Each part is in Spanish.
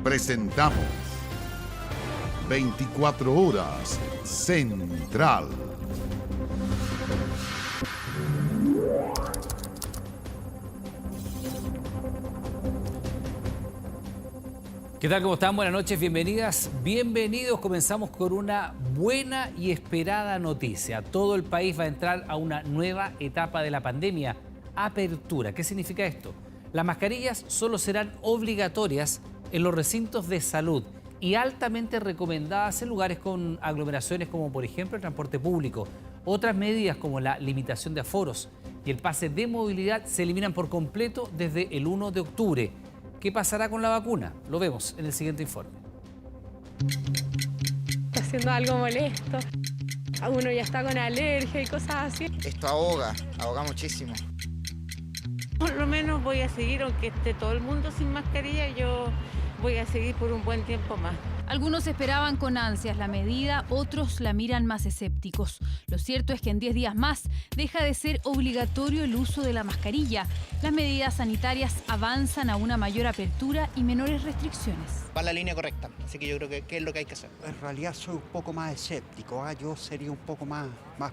Presentamos 24 horas Central. ¿Qué tal? ¿Cómo están? Buenas noches, bienvenidas, bienvenidos. Comenzamos con una buena y esperada noticia. Todo el país va a entrar a una nueva etapa de la pandemia. Apertura. ¿Qué significa esto? Las mascarillas solo serán obligatorias en los recintos de salud y altamente recomendadas en lugares con aglomeraciones como por ejemplo el transporte público. Otras medidas como la limitación de aforos y el pase de movilidad se eliminan por completo desde el 1 de octubre. ¿Qué pasará con la vacuna? Lo vemos en el siguiente informe. Está haciendo algo molesto. Uno ya está con alergia y cosas así. Esto ahoga muchísimo. Por lo menos voy a seguir, aunque esté todo el mundo sin mascarilla, yo voy a seguir por un buen tiempo más. Algunos esperaban con ansias la medida, otros la miran más escépticos. Lo cierto es que en 10 días más deja de ser obligatorio el uso de la mascarilla. Las medidas sanitarias avanzan a una mayor apertura y menores restricciones. Va en la línea correcta, así que yo creo que es lo que hay que hacer. En realidad soy un poco más escéptico, yo sería un poco más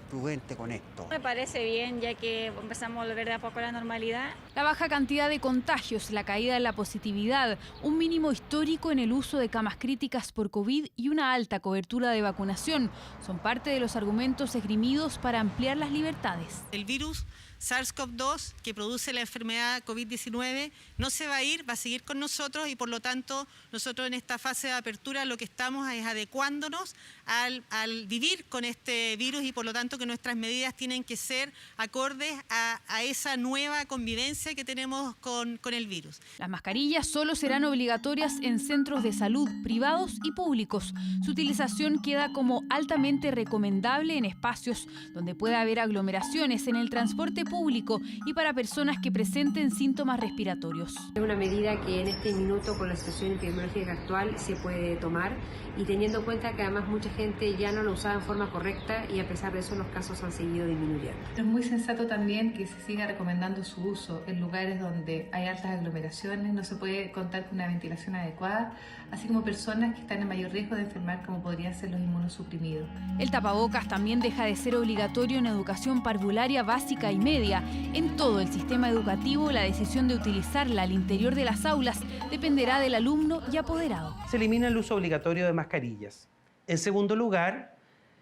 prudente con esto. Me parece bien, ya que empezamos a volver de a poco a la normalidad. La baja cantidad de contagios, la caída en la positividad, un mínimo histórico en el uso de camas críticas por COVID y una alta cobertura de vacunación son parte de los argumentos esgrimidos para ampliar las libertades. El virus SARS-CoV-2 que produce la enfermedad COVID-19 no se va a ir, va a seguir con nosotros y por lo tanto nosotros en esta fase de apertura lo que estamos es adecuándonos al vivir con este virus y por lo tanto que nuestras medidas tienen que ser acordes a esa nueva convivencia que tenemos con el virus. Las mascarillas solo serán obligatorias en centros de salud privados y públicos. Su utilización queda como altamente recomendable en espacios donde pueda haber aglomeraciones, en el transporte público y para personas que presenten síntomas respiratorios. Es una medida que en este minuto con la situación epidemiológica actual se puede tomar y teniendo en cuenta que además mucha gente ya no lo usaba en forma correcta y a pesar de eso los casos han seguido disminuyendo. Es muy sensato también que se siga recomendando su uso en lugares donde hay altas aglomeraciones, no se puede contar con una ventilación adecuada, así como personas que están en mayor riesgo de enfermar como podrían ser los inmunosuprimidos. El tapabocas también deja de ser obligatorio en educación parvularia básica y media. En todo el sistema educativo, la decisión de utilizarla al interior de las aulas dependerá del alumno y apoderado. Se elimina el uso obligatorio de mascarillas. En segundo lugar,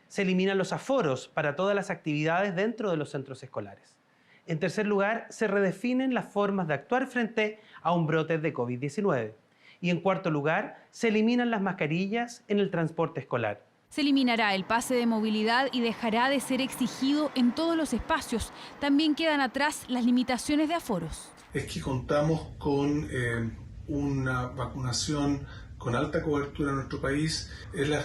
se eliminan los aforos para todas las actividades dentro de los centros escolares. En tercer lugar, se redefinen las formas de actuar frente a un brote de COVID-19. Y en cuarto lugar, se eliminan las mascarillas en el transporte escolar. Se eliminará el pase de movilidad y dejará de ser exigido en todos los espacios. También quedan atrás las limitaciones de aforos. Es que contamos con una vacunación con alta cobertura en nuestro país, es la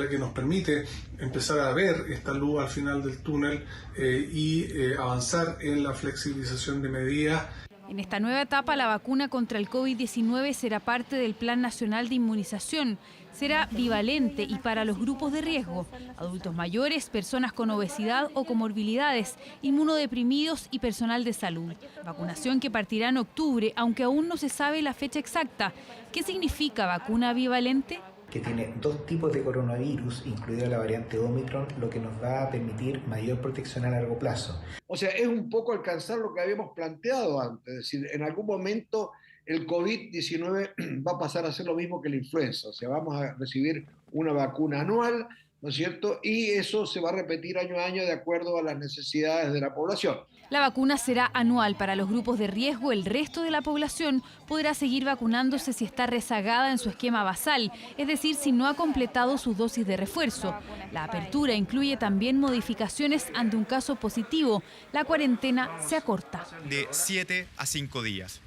que nos permite empezar a ver esta luz al final del túnel y avanzar en la flexibilización de medidas. En esta nueva etapa, la vacuna contra el COVID-19 será parte del Plan Nacional de Inmunización. Será bivalente y para los grupos de riesgo, adultos mayores, personas con obesidad o comorbilidades, inmunodeprimidos y personal de salud. Vacunación que partirá en octubre, aunque aún no se sabe la fecha exacta. ¿Qué significa vacuna bivalente? Que tiene dos tipos de coronavirus, incluida la variante Omicron, lo que nos va a permitir mayor protección a largo plazo. O sea, es un poco alcanzar lo que habíamos planteado antes, es decir, en algún momento el COVID-19 va a pasar a ser lo mismo que la influenza, o sea, vamos a recibir una vacuna anual, ¿no es cierto? Y eso se va a repetir año a año de acuerdo a las necesidades de la población. La vacuna será anual para los grupos de riesgo. El resto de la población podrá seguir vacunándose si está rezagada en su esquema basal, es decir, si no ha completado sus dosis de refuerzo. La apertura incluye también modificaciones ante un caso positivo. La cuarentena se acorta. De 7 a 5 días.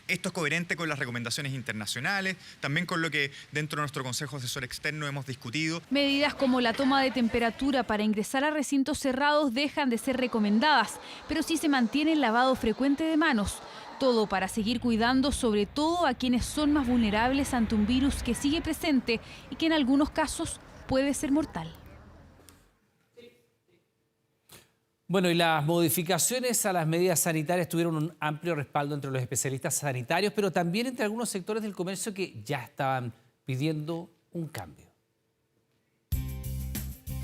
Esto es coherente con las recomendaciones internacionales, también con lo que dentro de nuestro Consejo Asesor Externo hemos discutido. Medidas como la toma de temperatura para ingresar a recintos cerrados dejan de ser recomendadas, pero sí se mantiene el lavado frecuente de manos. Todo para seguir cuidando sobre todo a quienes son más vulnerables ante un virus que sigue presente y que en algunos casos puede ser mortal. Bueno, y las modificaciones a las medidas sanitarias tuvieron un amplio respaldo entre los especialistas sanitarios, pero también entre algunos sectores del comercio que ya estaban pidiendo un cambio.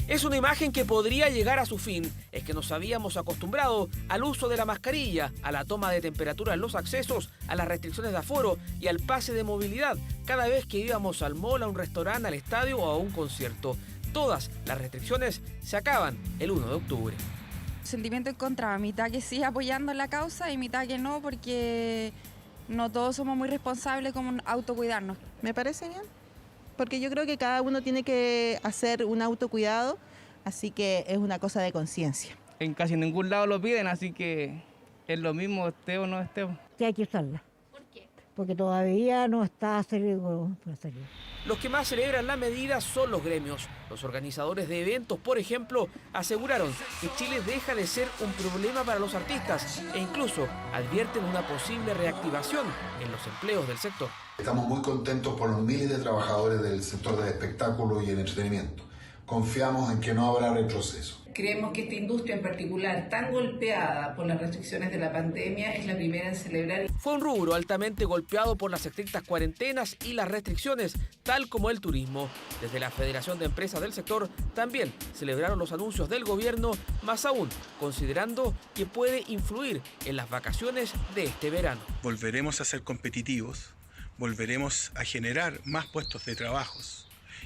Es una imagen que podría llegar a su fin. Es que nos habíamos acostumbrado al uso de la mascarilla, a la toma de temperatura en los accesos, a las restricciones de aforo y al pase de movilidad cada vez que íbamos al mall, a un restaurante, al estadio o a un concierto. Todas las restricciones se acaban el 1 de octubre. Sentimiento encontrado, mitad que sí apoyando la causa y mitad que no, porque no todos somos muy responsables como autocuidarnos. Me parece bien, porque yo creo que cada uno tiene que hacer un autocuidado, así que es una cosa de conciencia. En casi ningún lado lo piden, así que es lo mismo, esté o no esté. Que hay que usarla. ¿Por qué? Porque todavía no está seguro para salir. Los que más celebran la medida son los gremios. Los organizadores de eventos, por ejemplo, aseguraron que Chile deja de ser un problema para los artistas e incluso advierten una posible reactivación en los empleos del sector. Estamos muy contentos por los miles de trabajadores del sector del espectáculo y el entretenimiento. Confiamos en que no habrá retroceso. Creemos que esta industria en particular, tan golpeada por las restricciones de la pandemia, es la primera en celebrar. Fue un rubro altamente golpeado por las estrictas cuarentenas y las restricciones, tal como el turismo. Desde la Federación de Empresas del sector también celebraron los anuncios del gobierno, más aún considerando que puede influir en las vacaciones de este verano. Volveremos a ser competitivos, volveremos a generar más puestos de trabajo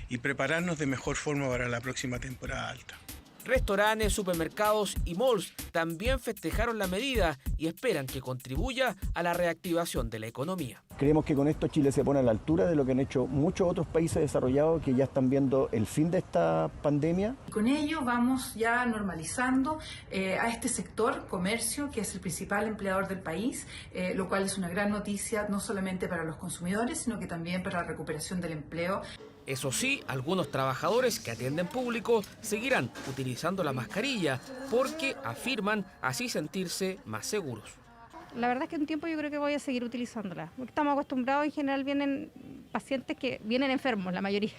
y prepararnos de mejor forma para la próxima temporada alta. Restaurantes, supermercados y malls también festejaron la medida y esperan que contribuya a la reactivación de la economía. Creemos que con esto Chile se pone a la altura de lo que han hecho muchos otros países desarrollados que ya están viendo el fin de esta pandemia. Con ello vamos ya normalizando a este sector, comercio, que es el principal empleador del país, lo cual es una gran noticia no solamente para los consumidores, sino que también para la recuperación del empleo. Eso sí, algunos trabajadores que atienden público seguirán utilizando la mascarilla porque afirman así sentirse más seguros. La verdad es que un tiempo yo creo que voy a seguir utilizándola, porque estamos acostumbrados, en general vienen pacientes que vienen enfermos, la mayoría.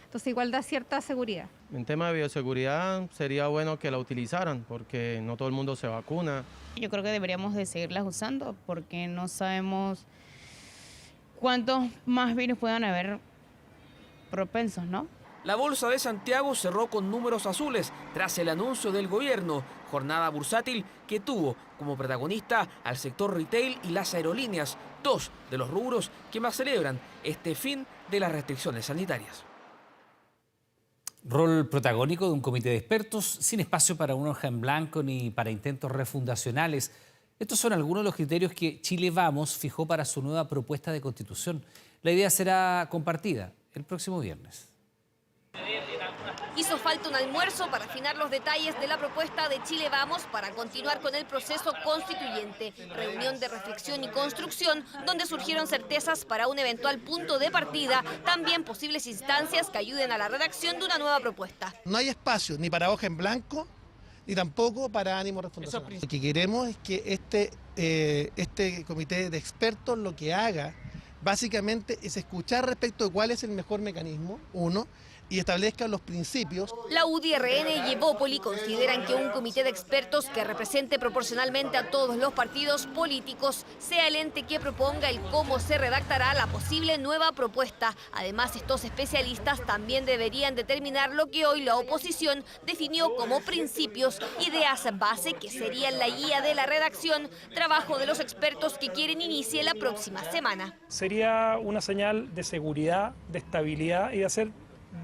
Entonces igual da cierta seguridad. En tema de bioseguridad sería bueno que la utilizaran porque no todo el mundo se vacuna. Yo creo que deberíamos de seguirlas usando porque no sabemos cuántos más virus puedan haber propensos, ¿no? La Bolsa de Santiago cerró con números azules tras el anuncio del gobierno, jornada bursátil que tuvo como protagonista al sector retail y las aerolíneas, dos de los rubros que más celebran este fin de las restricciones sanitarias. Rol protagónico de un comité de expertos, sin espacio para una hoja en blanco ni para intentos refundacionales. Estos son algunos de los criterios que Chile Vamos fijó para su nueva propuesta de constitución. La idea será compartida el próximo viernes. Hizo falta un almuerzo para afinar los detalles de la propuesta de Chile Vamos para continuar con el proceso constituyente. Reunión de reflexión y construcción donde surgieron certezas para un eventual punto de partida, también posibles instancias que ayuden a la redacción de una nueva propuesta. No hay espacio ni para hoja en blanco ni tampoco para ánimo refundacional. Lo que queremos es que este comité de expertos lo que haga básicamente es escuchar respecto de cuál es el mejor mecanismo, uno, y establezca los principios. La UDI-RN y Evópoli consideran que un comité de expertos que represente proporcionalmente a todos los partidos políticos sea el ente que proponga el cómo se redactará la posible nueva propuesta. Además, estos especialistas también deberían determinar lo que hoy la oposición definió como principios, ideas base que serían la guía de la redacción, trabajo de los expertos que quieren inicie la próxima semana. Sería una señal de seguridad, de estabilidad y de hacer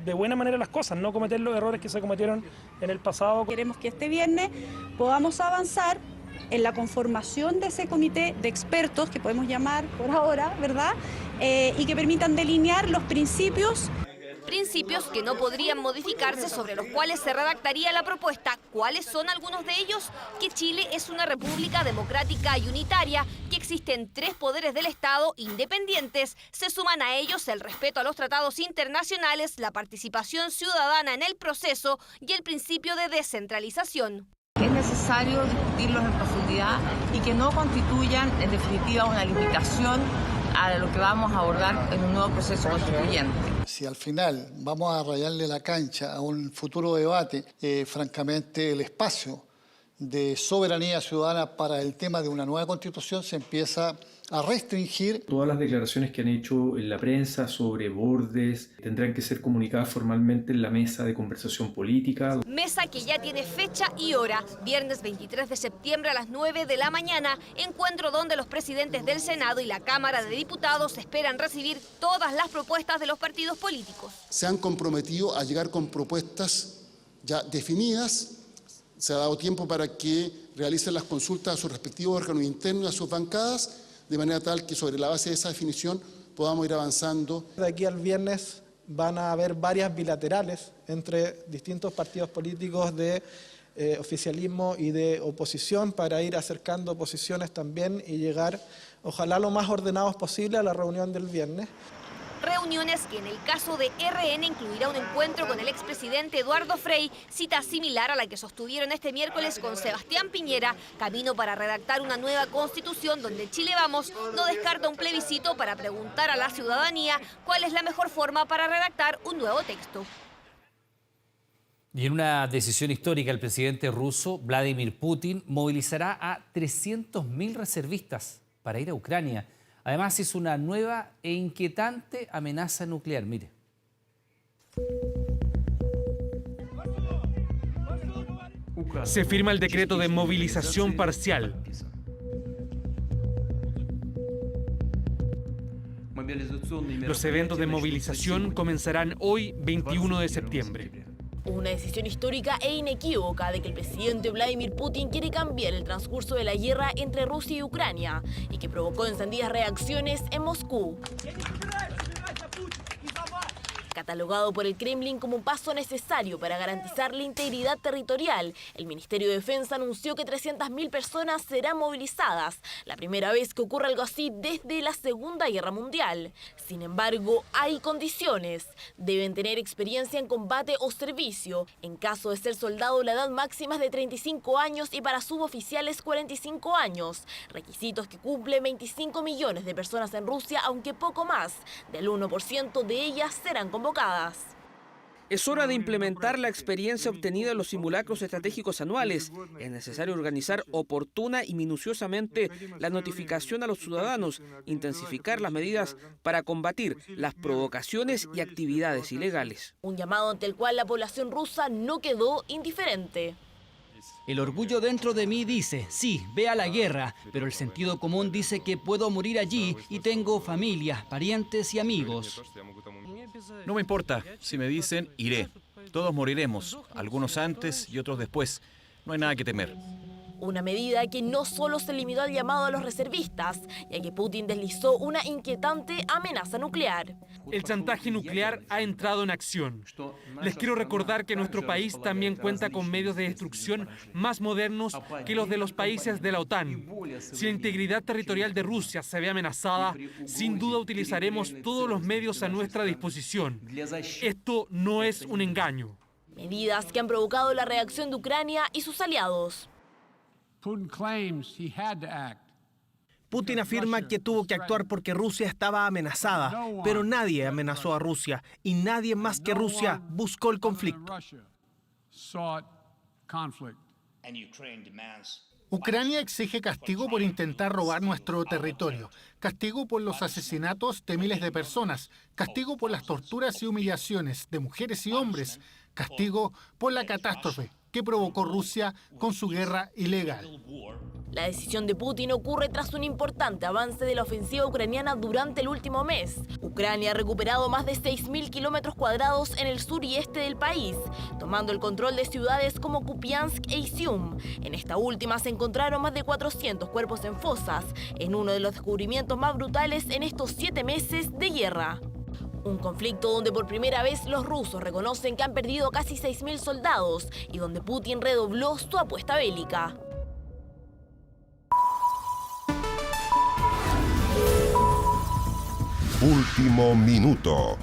de buena manera las cosas, no cometer los errores que se cometieron en el pasado. Queremos que este viernes podamos avanzar en la conformación de ese comité de expertos, que podemos llamar por ahora, ¿verdad? Y que permitan delinear los principios. Principios que no podrían modificarse, sobre los cuales se redactaría la propuesta. ¿Cuáles son algunos de ellos? Que Chile es una república democrática y unitaria, que existen 3 poderes del Estado independientes. Se suman a ellos el respeto a los tratados internacionales, la participación ciudadana en el proceso y el principio de descentralización. Es necesario discutirlos en profundidad y que no constituyan, en definitiva, una limitación a lo que vamos a abordar en un nuevo proceso constituyente. Si al final vamos a rayarle la cancha a un futuro debate, francamente el espacio de soberanía ciudadana para el tema de una nueva constitución se empieza a restringir. Todas las declaraciones que han hecho en la prensa sobre bordes tendrán que ser comunicadas formalmente en la mesa de conversación política. Mesa que ya tiene fecha y hora, viernes 23 de septiembre a las 9 de la mañana, encuentro donde los presidentes del Senado y la Cámara de Diputados esperan recibir todas las propuestas de los partidos políticos. Se han comprometido a llegar con propuestas ya definidas. Se ha dado tiempo para que realicen las consultas a sus respectivos órganos internos y a sus bancadas, de manera tal que sobre la base de esa definición podamos ir avanzando. De aquí al viernes van a haber varias bilaterales entre distintos partidos políticos de oficialismo y de oposición para ir acercando posiciones también y llegar, ojalá lo más ordenados posible, a la reunión del viernes. Reuniones que en el caso de RN incluirá un encuentro con el expresidente Eduardo Frei, cita similar a la que sostuvieron este miércoles con Sebastián Piñera, camino para redactar una nueva constitución donde Chile Vamos no descarta un plebiscito para preguntar a la ciudadanía cuál es la mejor forma para redactar un nuevo texto. Y en una decisión histórica, el presidente ruso, Vladimir Putin, movilizará a 300.000 reservistas para ir a Ucrania. Además, es una nueva e inquietante amenaza nuclear. Mire. Se firma el decreto de movilización parcial. Los eventos de movilización comenzarán hoy, 21 de septiembre. Una decisión histórica e inequívoca de que el presidente Vladimir Putin quiere cambiar el transcurso de la guerra entre Rusia y Ucrania y que provocó encendidas reacciones en Moscú. Catalogado por el Kremlin como un paso necesario para garantizar la integridad territorial, el Ministerio de Defensa anunció que 300.000 personas serán movilizadas, la primera vez que ocurre algo así desde la Segunda Guerra Mundial. Sin embargo, hay condiciones. Deben tener experiencia en combate o servicio. En caso de ser soldado, la edad máxima es de 35 años y para suboficiales 45 años. Requisitos que cumplen 25 millones de personas en Rusia, aunque poco más del 1% de ellas serán convocadas. Es hora de implementar la experiencia obtenida en los simulacros estratégicos anuales. Es necesario organizar oportuna y minuciosamente la notificación a los ciudadanos, intensificar las medidas para combatir las provocaciones y actividades ilegales. Un llamado ante el cual la población rusa no quedó indiferente. El orgullo dentro de mí dice, sí, ve a la guerra, pero el sentido común dice que puedo morir allí y tengo familia, parientes y amigos. No me importa, si me dicen, iré. Todos moriremos, algunos antes y otros después. No hay nada que temer. Una medida que no solo se limitó al llamado a los reservistas, ya que Putin deslizó una inquietante amenaza nuclear. El chantaje nuclear ha entrado en acción. Les quiero recordar que nuestro país también cuenta con medios de destrucción más modernos que los de los países de la OTAN. Si la integridad territorial de Rusia se ve amenazada, sin duda utilizaremos todos los medios a nuestra disposición. Esto no es un engaño. Medidas que han provocado la reacción de Ucrania y sus aliados. Putin afirma que tuvo que actuar porque Rusia estaba amenazada, pero nadie amenazó a Rusia y nadie más que Rusia buscó el conflicto. Ucrania exige castigo por intentar robar nuestro territorio, castigo por los asesinatos de miles de personas, castigo por las torturas y humillaciones de mujeres y hombres, castigo por la catástrofe que provocó Rusia con su guerra ilegal. La decisión de Putin ocurre tras un importante avance de la ofensiva ucraniana durante el último mes. Ucrania ha recuperado más de 6.000 kilómetros cuadrados en el sur y este del país, tomando el control de ciudades como Kupiansk e Izium. En esta última se encontraron más de 400 cuerpos en fosas, en uno de los descubrimientos más brutales en estos 7 meses de guerra. Un conflicto donde por primera vez los rusos reconocen que han perdido casi 6.000 soldados y donde Putin redobló su apuesta bélica. Último minuto.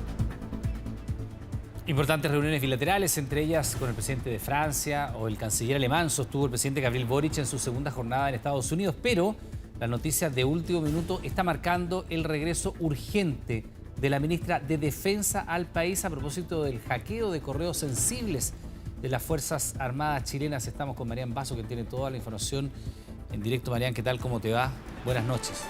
Importantes reuniones bilaterales, entre ellas con el presidente de Francia o el canciller alemán, sostuvo el presidente Gabriel Boric en su segunda jornada en Estados Unidos, pero la noticia de último minuto está marcando el regreso urgente de la ministra de Defensa al país a propósito del hackeo de correos sensibles de las Fuerzas Armadas chilenas. Estamos con Marian Basso, que tiene toda la información en directo. Marian, ¿qué tal? ¿Cómo te va? Buenas noches.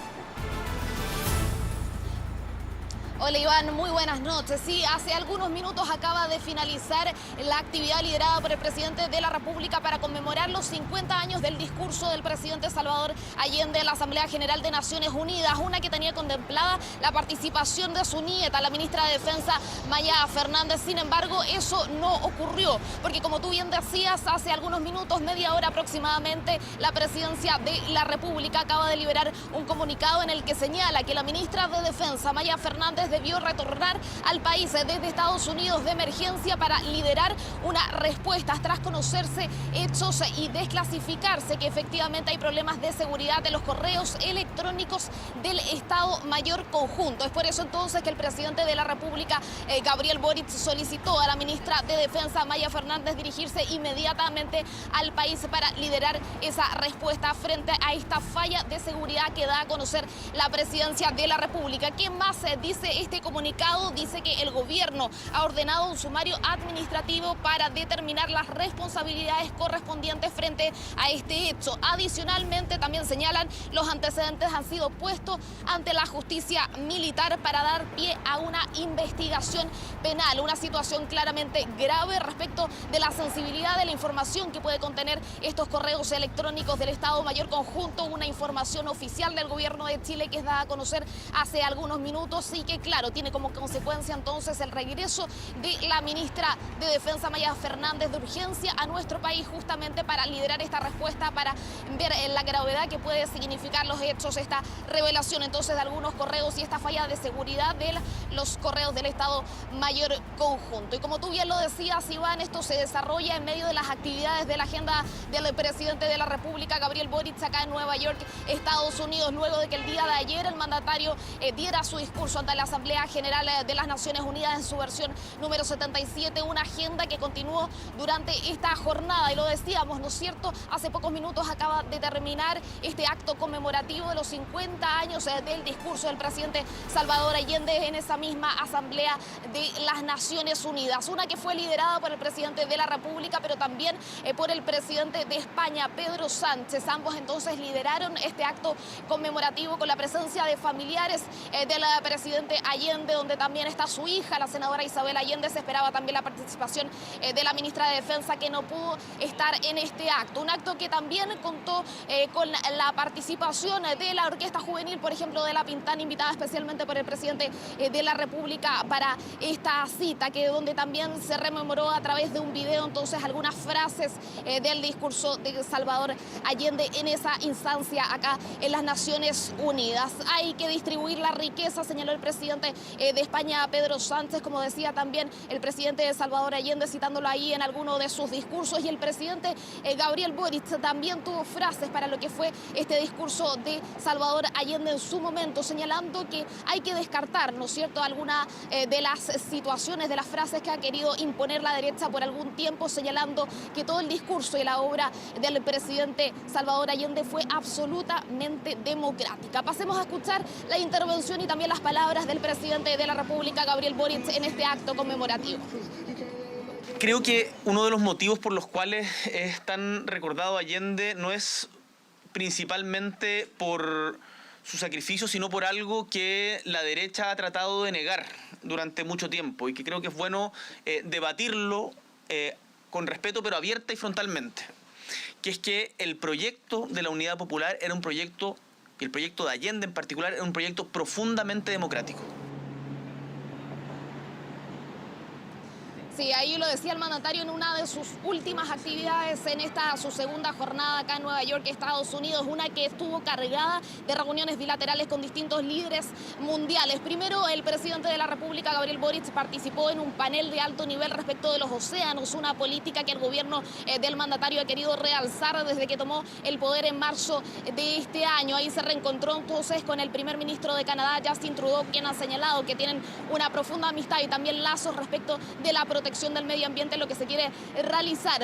Hola Iván, muy buenas noches. Sí, hace algunos minutos acaba de finalizar la actividad liderada por el presidente de la República para conmemorar los 50 años del discurso del presidente Salvador Allende en la Asamblea General de Naciones Unidas, una que tenía contemplada la participación de su nieta, la ministra de Defensa Maya Fernández. Sin embargo, eso no ocurrió, porque como tú bien decías, hace algunos minutos, media hora aproximadamente, la presidencia de la República acaba de liberar un comunicado en el que señala que la ministra de Defensa Maya Fernández debió retornar al país desde Estados Unidos de emergencia para liderar una respuesta tras conocerse hechos y desclasificarse que efectivamente hay problemas de seguridad de los correos electrónicos del Estado Mayor Conjunto. Es por eso entonces que el presidente de la República, Gabriel Boric, solicitó a la ministra de Defensa Maya Fernández dirigirse inmediatamente al país para liderar esa respuesta frente a esta falla de seguridad que da a conocer la presidencia de la República. ¿Qué más dice este comunicado? Dice que el gobierno ha ordenado un sumario administrativo para determinar las responsabilidades correspondientes frente a este hecho. Adicionalmente, también señalan, los antecedentes han sido puestos ante la justicia militar para dar pie a una investigación penal, una situación claramente grave respecto de la sensibilidad de la información que puede contener estos correos electrónicos del Estado Mayor Conjunto, una información oficial del gobierno de Chile que es dada a conocer hace algunos minutos y que, claro, tiene como consecuencia entonces el regreso de la ministra de Defensa Maya Fernández de urgencia a nuestro país justamente para liderar esta respuesta, para ver la gravedad que puede significar los hechos, esta revelación entonces de algunos correos y esta falla de seguridad de los correos del Estado Mayor Conjunto. Y como tú bien lo decías, Iván, esto se desarrolla en medio de las actividades de la agenda del presidente de la República, Gabriel Boric, acá en Nueva York, Estados Unidos, luego de que el día de ayer el mandatario diera su discurso ante la Asamblea General de las Naciones Unidas en su versión número 77, una agenda que continuó durante esta jornada. Y lo decíamos, ¿no es cierto? Hace pocos minutos acaba de terminar este acto conmemorativo de los 50 años del discurso del presidente Salvador Allende en esa misma Asamblea de las Naciones Unidas. Una que fue liderada por el presidente de la República, pero también por el presidente de España, Pedro Sánchez. Ambos entonces lideraron este acto conmemorativo con la presencia de familiares del presidente Allende, donde también está su hija, la senadora Isabel Allende. Se esperaba también la participación de la ministra de Defensa, que no pudo estar en este acto. Un acto que también contó con la participación de la Orquesta Juvenil, por ejemplo, de La Pintana, invitada especialmente por el presidente de la República para esta cita, que donde también se rememoró a través de un video entonces algunas frases del discurso de Salvador Allende en esa instancia acá en las Naciones Unidas. Hay que distribuir la riqueza, señaló el presidente de España, Pedro Sánchez, como decía también el presidente de Salvador Allende, citándolo ahí en alguno de sus discursos. Y el presidente Gabriel Boric también tuvo frases para lo que fue este discurso de Salvador Allende en su momento, señalando que hay que descartar, ¿no es cierto?, alguna de las situaciones, de las frases que ha querido imponer la derecha por algún tiempo, señalando que todo el discurso y la obra del presidente Salvador Allende fue absolutamente democrática. Pasemos a escuchar la intervención y también las palabras del presidente de la República, Gabriel Boric, en este acto conmemorativo. Creo que uno de los motivos por los cuales es tan recordado Allende no es principalmente por su sacrificio, sino por algo que la derecha ha tratado de negar durante mucho tiempo y que creo que es bueno debatirlo con respeto, pero abierta y frontalmente, que es que el proyecto de la Unidad Popular era un proyecto, y el proyecto de Allende en particular, era un proyecto profundamente democrático. Sí, ahí lo decía el mandatario en una de sus últimas actividades en esta su segunda jornada acá en Nueva York, Estados Unidos, una que estuvo cargada de reuniones bilaterales con distintos líderes mundiales. Primero, el presidente de la República, Gabriel Boric, participó en un panel de alto nivel respecto de los océanos, una política que el gobierno del mandatario ha querido realzar desde que tomó el poder en marzo de este año. Ahí se reencontró entonces con el primer ministro de Canadá, Justin Trudeau, quien ha señalado que tienen una profunda amistad y también lazos respecto de la protección protección del medio ambiente lo que se quiere realizar.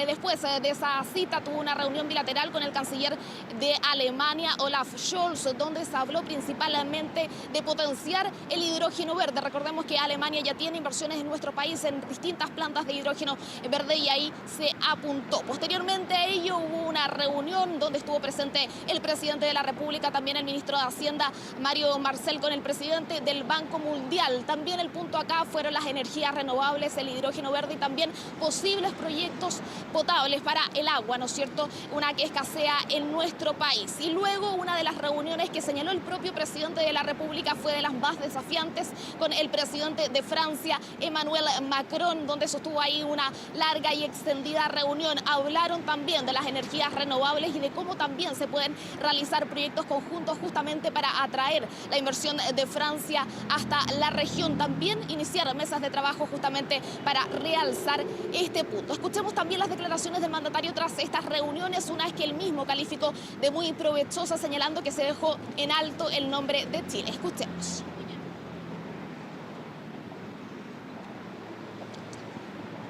Después de esa cita tuvo una reunión bilateral con el canciller de Alemania, Olaf Scholz, donde se habló principalmente de potenciar el hidrógeno verde. Recordemos que Alemania ya tiene inversiones en nuestro país en distintas plantas de hidrógeno verde y ahí se apuntó. Posteriormente a ello hubo una reunión donde estuvo presente el presidente de la República, también el ministro de Hacienda, Mario Marcel, con el presidente del Banco Mundial. También el punto acá fueron las energías renovables, el hidrógeno verde y también posibles proyectos potables para el agua, ¿no es cierto? Una que escasea en nuestro país. Y luego una de las reuniones que señaló el propio presidente de la República fue de las más desafiantes con el presidente de Francia, Emmanuel Macron, donde sostuvo ahí una larga y extendida reunión. Hablaron también de las energías renovables y de cómo también se pueden realizar proyectos conjuntos justamente para atraer la inversión de Francia hasta la región. También iniciar mesas de trabajo justamente para realzar este punto. Escuchemos también las declaraciones del mandatario tras estas reuniones, una vez que él mismo calificó de muy provechosa, señalando que se dejó en alto el nombre de Chile. Escuchemos.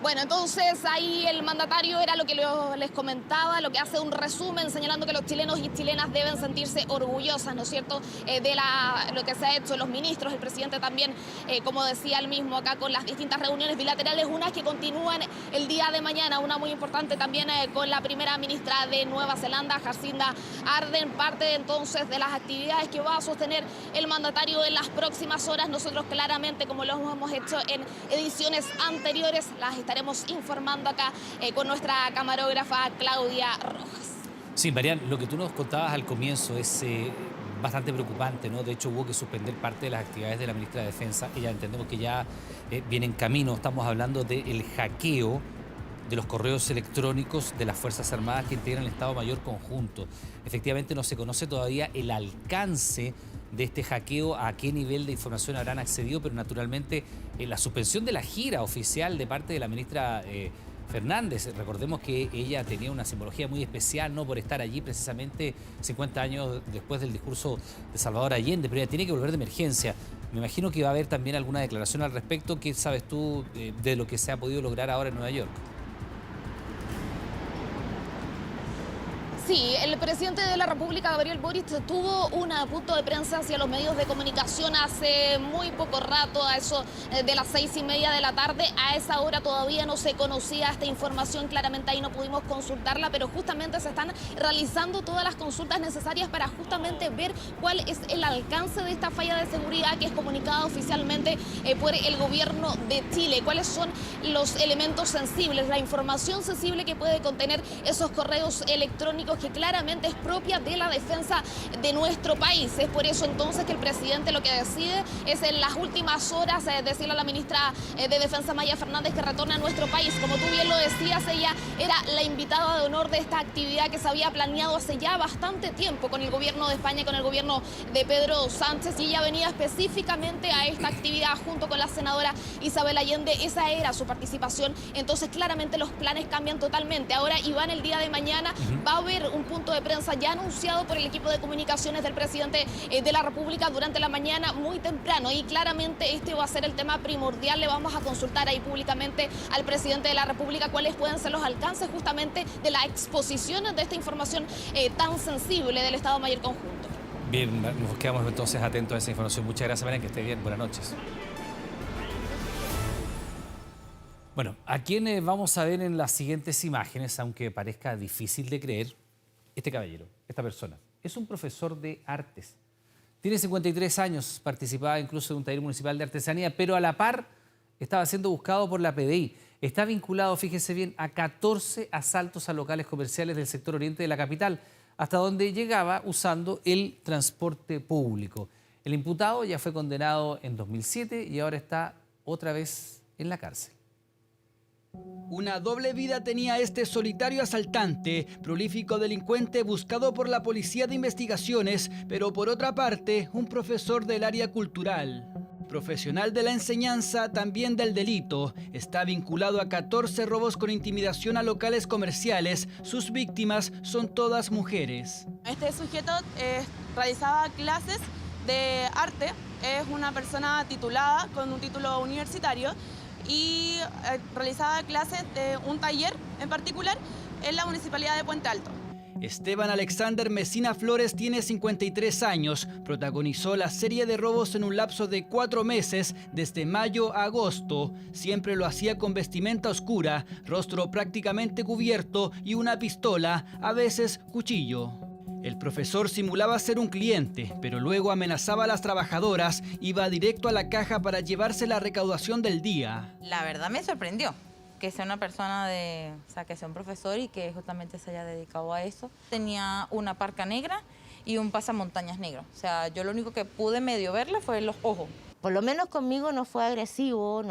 Bueno, entonces ahí el mandatario era lo que les comentaba, lo que hace un resumen señalando que los chilenos y chilenas deben sentirse orgullosas, ¿no es cierto?, de lo que se ha hecho, los ministros, el presidente también, como decía él mismo acá con las distintas reuniones bilaterales, unas que continúan el día de mañana, una muy importante también con la primera ministra de Nueva Zelanda, Jacinda Ardern, parte entonces de las actividades que va a sostener el mandatario en las próximas horas. Nosotros claramente, como lo hemos hecho en ediciones anteriores, las estaremos informando acá con nuestra camarógrafa Claudia Rojas. Sí, Marian, lo que tú nos contabas al comienzo es bastante preocupante, ¿no? De hecho, hubo que suspender parte de las actividades de la ministra de Defensa. Ella entendemos que ya viene en camino. Estamos hablando del hackeo de los correos electrónicos de las Fuerzas Armadas que integran el Estado Mayor Conjunto. Efectivamente, no se conoce todavía el alcance de este hackeo, a qué nivel de información habrán accedido, pero naturalmente la suspensión de la gira oficial de parte de la ministra Fernández. Recordemos que ella tenía una simbología muy especial, no por estar allí precisamente 50 años después del discurso de Salvador Allende, pero ella tiene que volver de emergencia. Me imagino que va a haber también alguna declaración al respecto. ¿Qué sabes tú de lo que se ha podido lograr ahora en Nueva York? Sí, el presidente de la República, Gabriel Boric, tuvo un punto de prensa hacia los medios de comunicación hace muy poco rato, a eso de las 6:30 de la tarde. A esa hora todavía no se conocía esta información, claramente ahí no pudimos consultarla, pero justamente se están realizando todas las consultas necesarias para justamente ver cuál es el alcance de esta falla de seguridad que es comunicada oficialmente por el gobierno de Chile. ¿Cuáles son los elementos sensibles, la información sensible que puede contener esos correos electrónicos que claramente es propia de la defensa de nuestro país? Es por eso entonces que el presidente lo que decide es en las últimas horas decirle a la ministra de Defensa, Maya Fernández, que retorne a nuestro país. Como tú bien lo decías, ella era la invitada de honor de esta actividad que se había planeado hace ya bastante tiempo con el gobierno de España y con el gobierno de Pedro Sánchez, y ella venía específicamente a esta actividad junto con la senadora Isabel Allende. Esa era su participación. Entonces claramente los planes cambian totalmente. Ahora, Iván, el día de mañana va a haber un punto de prensa ya anunciado por el equipo de comunicaciones del presidente de la República durante la mañana muy temprano, y claramente este va a ser el tema primordial. Le vamos a consultar ahí públicamente al presidente de la República cuáles pueden ser los alcances justamente de la exposición de esta información tan sensible del Estado Mayor Conjunto. Bien, nos quedamos entonces atentos a esa información. Muchas gracias, Marian, que esté bien. Buenas noches. Bueno, a quienes vamos a ver en las siguientes imágenes, aunque parezca difícil de creer, este caballero, esta persona, es un profesor de artes. Tiene 53 años, participaba incluso de un taller municipal de artesanía, pero a la par estaba siendo buscado por la PDI. Está vinculado, fíjese bien, a 14 asaltos a locales comerciales del sector oriente de la capital, hasta donde llegaba usando el transporte público. El imputado ya fue condenado en 2007 y ahora está otra vez en la cárcel. Una doble vida tenía este solitario asaltante, prolífico delincuente buscado por la Policía de Investigaciones, pero por otra parte, un profesor del área cultural. Profesional de la enseñanza, también del delito. Está vinculado a 14 robos con intimidación a locales comerciales. Sus víctimas son todas mujeres. Este sujeto realizaba clases de arte. Es una persona titulada con un título universitario. y realizaba clases de un taller en particular en la Municipalidad de Puente Alto. Esteban Alexander Mesina Flores tiene 53 años. Protagonizó la serie de robos en un lapso de 4 meses, desde mayo a agosto. Siempre lo hacía con vestimenta oscura, rostro prácticamente cubierto y una pistola, a veces cuchillo. El profesor simulaba ser un cliente, pero luego amenazaba a las trabajadoras, iba directo a la caja para llevarse la recaudación del día. La verdad me sorprendió que sea una persona que sea un profesor y que justamente se haya dedicado a eso. Tenía una parca negra y un pasamontañas negro. O sea, yo lo único que pude medio verle fue los ojos. Por lo menos conmigo no fue agresivo,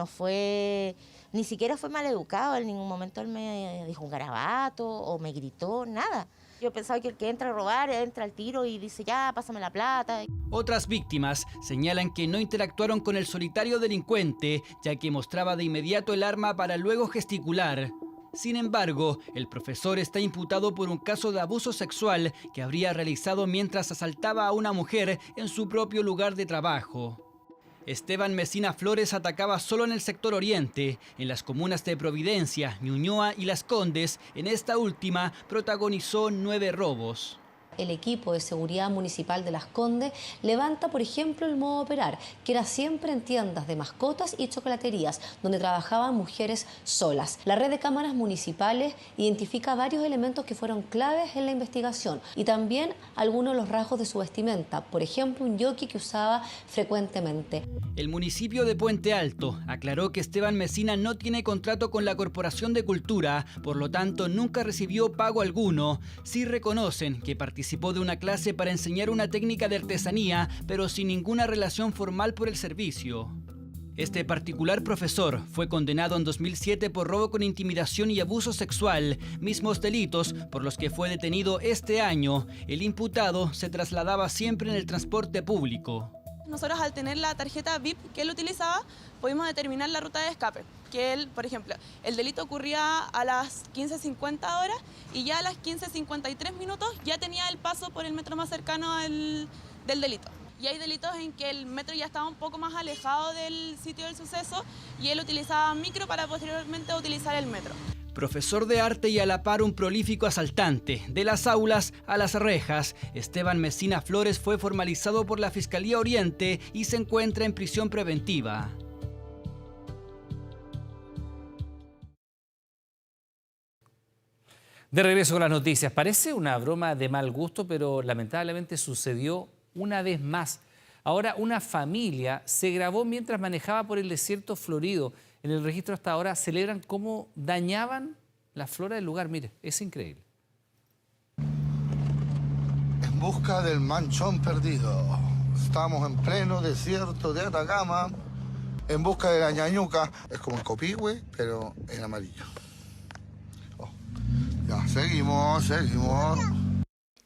ni siquiera fue maleducado. En ningún momento él me dijo un garabato o me gritó, nada. Yo pensaba que el que entra a robar entra al tiro y dice ya, pásame la plata. Otras víctimas señalan que no interactuaron con el solitario delincuente, ya que mostraba de inmediato el arma para luego gesticular. Sin embargo, el profesor está imputado por un caso de abuso sexual que habría realizado mientras asaltaba a una mujer en su propio lugar de trabajo. Esteban Mesina Flores atacaba solo en el sector oriente, en las comunas de Providencia, Ñuñoa y Las Condes. En esta última protagonizó 9 robos. El equipo de seguridad municipal de Las Condes levanta, por ejemplo, el modo operar, que era siempre en tiendas de mascotas y chocolaterías, donde trabajaban mujeres solas. La red de cámaras municipales identifica varios elementos que fueron claves en la investigación y también algunos de los rasgos de su vestimenta, por ejemplo, un jockey que usaba frecuentemente. El municipio de Puente Alto aclaró que Esteban Mesina no tiene contrato con la Corporación de Cultura, por lo tanto nunca recibió pago alguno. Sí reconocen que participó de una clase para enseñar una técnica de artesanía, pero sin ninguna relación formal por el servicio. Este particular profesor fue condenado en 2007 por robo con intimidación y abuso sexual, mismos delitos por los que fue detenido este año. El imputado se trasladaba siempre en el transporte público. Nosotros, al tener la tarjeta VIP que él utilizaba, pudimos determinar la ruta de escape. Que él, por ejemplo, el delito ocurría a las 15:50 horas y ya a las 15:53 minutos ya tenía el paso por el metro más cercano del delito. Y hay delitos en que el metro ya estaba un poco más alejado del sitio del suceso y él utilizaba micro para posteriormente utilizar el metro. Profesor de arte y a la par un prolífico asaltante. De las aulas a las rejas, Esteban Mesina Flores fue formalizado por la Fiscalía Oriente y se encuentra en prisión preventiva. De regreso con las noticias. Parece una broma de mal gusto, pero lamentablemente sucedió una vez más. Ahora una familia se grabó mientras manejaba por el desierto florido. En el registro hasta ahora celebran cómo dañaban la flora del lugar. Mire, es increíble. En busca del manchón perdido. Estamos en pleno desierto de Atacama, en busca de la ñañuca. Es como el copihue, pero en amarillo. Ya, seguimos.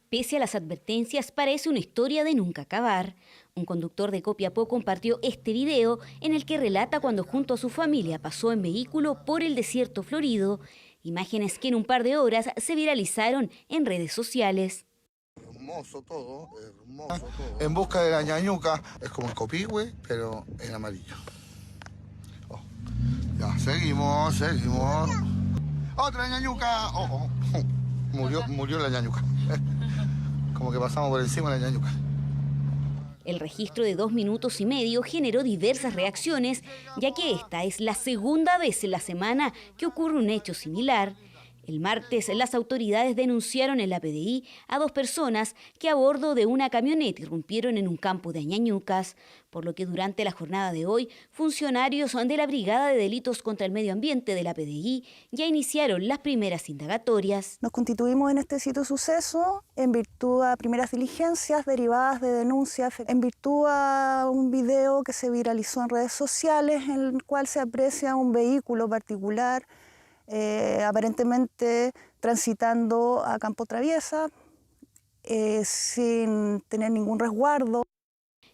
Pese a las advertencias, parece una historia de nunca acabar. Un conductor de Copiapó compartió este video en el que relata cuando junto a su familia pasó en vehículo por el desierto florido, imágenes que en un par de horas se viralizaron en redes sociales. Hermoso todo. En busca de la ñañuca, es como el copihue, pero en amarillo. Ya, seguimos. ¡Otra ñañuca! Murió la ñañuca. Como que pasamos por encima de la ñañuca. El registro de 2 minutos y medio generó diversas reacciones, ya que esta es la segunda vez en la semana que ocurre un hecho similar. El martes, las autoridades denunciaron en la PDI a 2 personas que a bordo de una camioneta irrumpieron en un campo de Añañucas, por lo que durante la jornada de hoy, funcionarios de la Brigada de Delitos contra el Medio Ambiente de la PDI ya iniciaron las primeras indagatorias. Nos constituimos en este sitio de suceso en virtud a primeras diligencias derivadas de denuncias, en virtud a un video que se viralizó en redes sociales en el cual se aprecia un vehículo particular aparentemente transitando a campo traviesa sin tener ningún resguardo.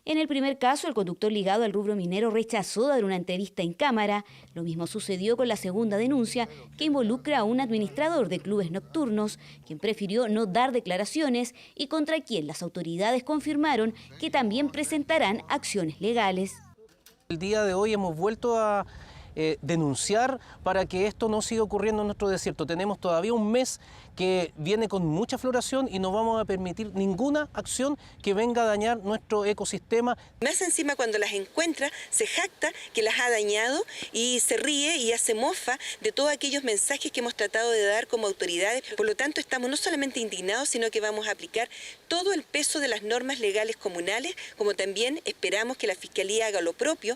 En el primer caso, el conductor ligado al rubro minero rechazó dar una entrevista en cámara. Lo mismo sucedió con la segunda denuncia, que involucra a un administrador de clubes nocturnos, quien prefirió no dar declaraciones y contra quien las autoridades confirmaron que también presentarán acciones legales. El día de hoy hemos vuelto a denunciar para que esto no siga ocurriendo en nuestro desierto. Tenemos todavía un mes que viene con mucha floración y no vamos a permitir ninguna acción que venga a dañar nuestro ecosistema. Más encima, cuando las encuentra, se jacta que las ha dañado y se ríe y hace mofa de todos aquellos mensajes que hemos tratado de dar como autoridades. Por lo tanto, estamos no solamente indignados, sino que vamos a aplicar todo el peso de las normas legales comunales, como también esperamos que la Fiscalía haga lo propio.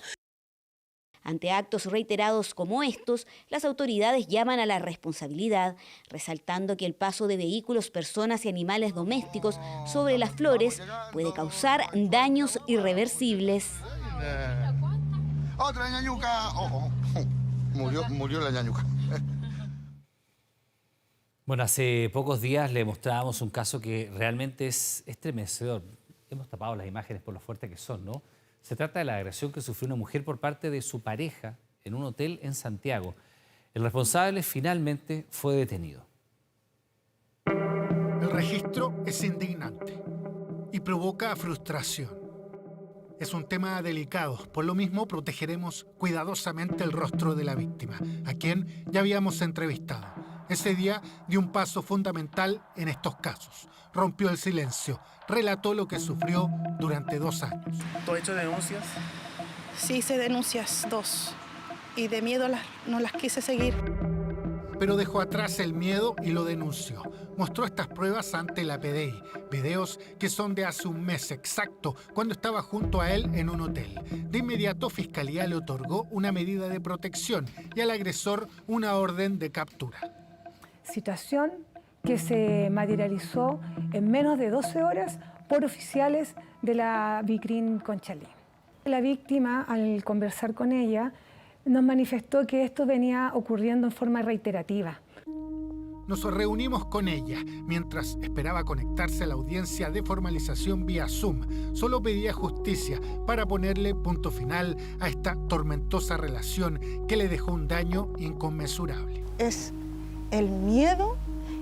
Ante actos reiterados como estos, las autoridades llaman a la responsabilidad, resaltando que el paso de vehículos, personas y animales domésticos sobre las flores puede causar daños irreversibles. Otra ñañuca. Murió la ñañuca. Bueno, hace pocos días le mostrábamos un caso que realmente es estremecedor. Hemos tapado las imágenes por lo fuertes que son, ¿no? Se trata de la agresión que sufrió una mujer por parte de su pareja en un hotel en Santiago. El responsable finalmente fue detenido. El registro es indignante y provoca frustración. Es un tema delicado, por lo mismo protegeremos cuidadosamente el rostro de la víctima, a quien ya habíamos entrevistado. Ese día dio un paso fundamental en estos casos. Rompió el silencio, relató lo que sufrió durante 2 años. ¿Tú has hecho denuncias? Sí, hice denuncias 2 y de miedo no las quise seguir. Pero dejó atrás el miedo y lo denunció. Mostró estas pruebas ante la PDI, videos que son de hace un mes exacto, cuando estaba junto a él en un hotel. De inmediato, Fiscalía le otorgó una medida de protección y al agresor una orden de captura. Situación que se materializó en menos de 12 horas por oficiales de la BICRIN Conchalí. La víctima, al conversar con ella, nos manifestó que esto venía ocurriendo en forma reiterativa. Nos reunimos con ella mientras esperaba conectarse a la audiencia de formalización vía Zoom. Solo pedía justicia para ponerle punto final a esta tormentosa relación que le dejó un daño inconmensurable. Es el miedo,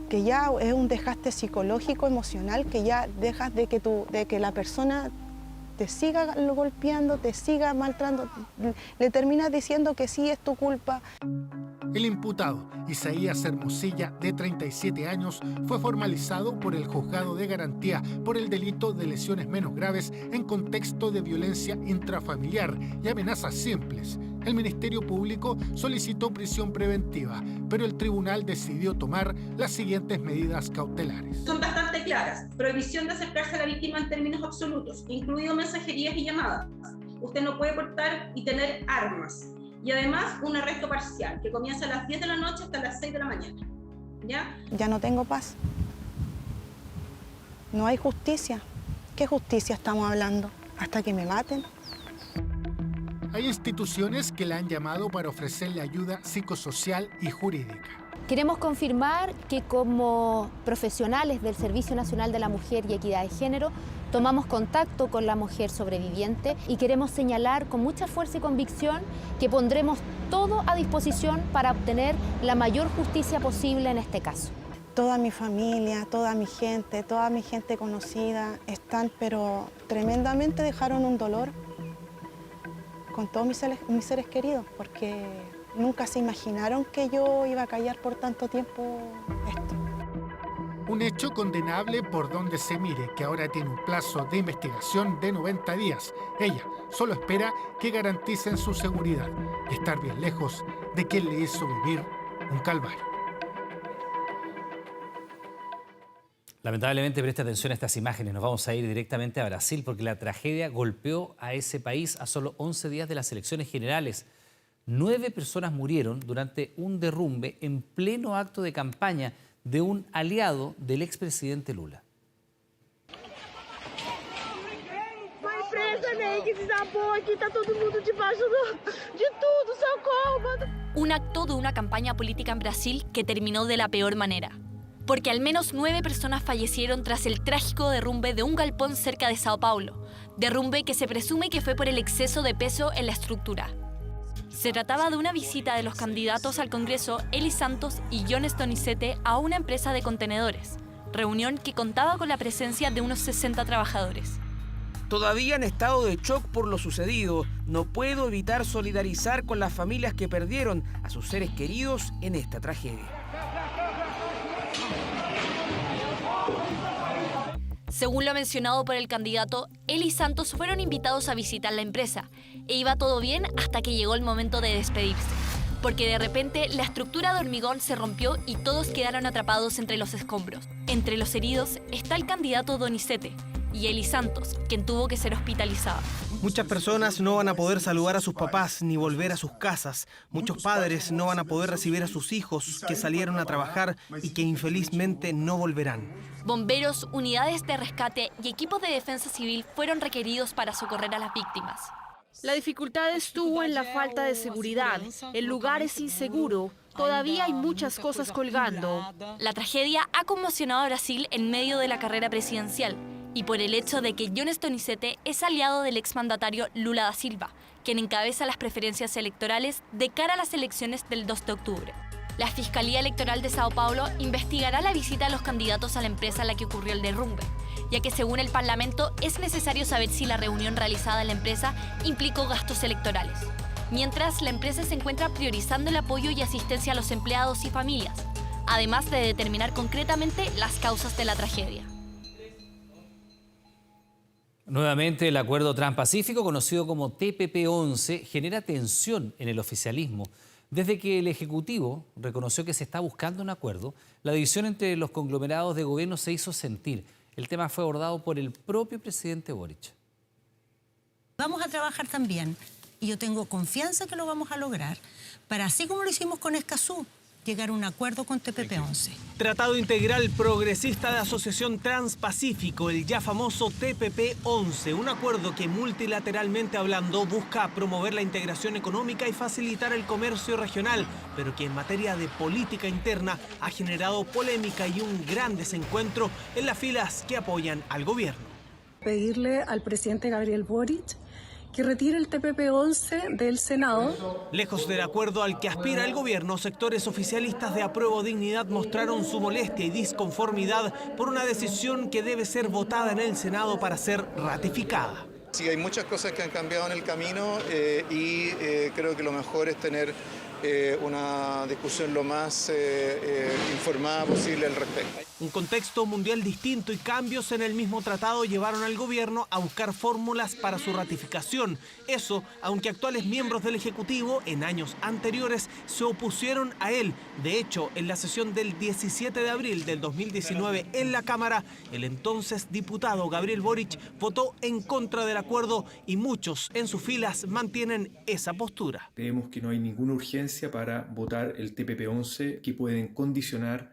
que ya es un desgaste psicológico, emocional, que ya dejas de que la persona te siga golpeando, te siga maltratando, le terminas diciendo que sí, es tu culpa. El imputado, Isaías Hermosilla, de 37 años, fue formalizado por el Juzgado de Garantía por el delito de lesiones menos graves en contexto de violencia intrafamiliar y amenazas simples. El Ministerio Público solicitó prisión preventiva, pero el tribunal decidió tomar las siguientes medidas cautelares. Son bastante claras. Prohibición de acercarse a la víctima en términos absolutos, incluido mensajerías y llamadas. Usted no puede portar y tener armas. Y además, un arresto parcial, que comienza a las 10 de la noche hasta las 6 de la mañana. ¿Ya? Ya no tengo paz. No hay justicia. ¿Qué justicia estamos hablando? ¿Hasta que me maten? Hay instituciones que la han llamado para ofrecerle ayuda psicosocial y jurídica. Queremos confirmar que como profesionales del Servicio Nacional de la Mujer y Equidad de Género tomamos contacto con la mujer sobreviviente y queremos señalar con mucha fuerza y convicción que pondremos todo a disposición para obtener la mayor justicia posible en este caso. Toda mi familia, toda mi gente conocida están, pero tremendamente dejaron un dolor con todos mis seres queridos, porque nunca se imaginaron que yo iba a callar por tanto tiempo esto. Un hecho condenable por donde se mire, que ahora tiene un plazo de investigación de 90 días. Ella solo espera que garanticen su seguridad y estar bien lejos de quien le hizo vivir un calvario. Lamentablemente, preste atención a estas imágenes. Nos vamos a ir directamente a Brasil porque la tragedia golpeó a ese país a solo 11 días de las elecciones generales. 9 personas murieron durante un derrumbe en pleno acto de campaña de un aliado del expresidente Lula. Un acto de una campaña política en Brasil que terminó de la peor manera. Porque al menos 9 personas fallecieron tras el trágico derrumbe de un galpón cerca de Sao Paulo. Derrumbe que se presume que fue por el exceso de peso en la estructura. Se trataba de una visita de los candidatos al Congreso, Eli Santos y Jones Donizete, a una empresa de contenedores. Reunión que contaba con la presencia de unos 60 trabajadores. Todavía en estado de shock por lo sucedido, no puedo evitar solidarizar con las familias que perdieron a sus seres queridos en esta tragedia. Según lo mencionado por el candidato, él y Santos fueron invitados a visitar la empresa e iba todo bien hasta que llegó el momento de despedirse, porque de repente la estructura de hormigón se rompió y todos quedaron atrapados entre los escombros. Entre los heridos está el candidato Donizete y Eli Santos, quien tuvo que ser hospitalizado. Muchas personas no van a poder saludar a sus papás ni volver a sus casas. Muchos padres no van a poder recibir a sus hijos que salieron a trabajar y que infelizmente no volverán. Bomberos, unidades de rescate y equipos de defensa civil fueron requeridos para socorrer a las víctimas. La dificultad estuvo en la falta de seguridad. El lugar es inseguro. Todavía hay muchas cosas colgando. La tragedia ha conmocionado a Brasil en medio de la carrera presidencial y por el hecho de que Jones Donizete es aliado del exmandatario Lula da Silva, quien encabeza las preferencias electorales de cara a las elecciones del 2 de octubre. La Fiscalía Electoral de Sao Paulo investigará la visita de los candidatos a la empresa en la que ocurrió el derrumbe, ya que según el Parlamento es necesario saber si la reunión realizada en la empresa implicó gastos electorales. Mientras, la empresa se encuentra priorizando el apoyo y asistencia a los empleados y familias, además de determinar concretamente las causas de la tragedia. Nuevamente, el acuerdo transpacífico, conocido como TPP-11, genera tensión en el oficialismo. Desde que el Ejecutivo reconoció que se está buscando un acuerdo, la división entre los conglomerados de gobierno se hizo sentir. El tema fue abordado por el propio presidente Boric. Vamos a trabajar también, y yo tengo confianza que lo vamos a lograr, para así como lo hicimos con Escazú, llegar a un acuerdo con TPP-11. Tratado Integral Progresista de Asociación Transpacífico, el ya famoso TPP-11, un acuerdo que multilateralmente hablando busca promover la integración económica y facilitar el comercio regional, pero que en materia de política interna ha generado polémica y un gran desencuentro en las filas que apoyan al gobierno. Pedirle al presidente Gabriel Boric que retire el TPP-11 del Senado. Lejos del acuerdo al que aspira el gobierno, sectores oficialistas de Apruebo Dignidad mostraron su molestia y disconformidad por una decisión que debe ser votada en el Senado para ser ratificada. Sí, hay muchas cosas que han cambiado en el camino y creo que lo mejor es tener una discusión lo más informada posible al respecto. Un contexto mundial distinto y cambios en el mismo tratado llevaron al gobierno a buscar fórmulas para su ratificación. Eso, aunque actuales miembros del Ejecutivo en años anteriores se opusieron a él. De hecho, en la sesión del 17 de abril del 2019 en la Cámara, el entonces diputado Gabriel Boric votó en contra del acuerdo y muchos en sus filas mantienen esa postura. Creemos que no hay ninguna urgencia para votar el TPP-11 que pueden condicionar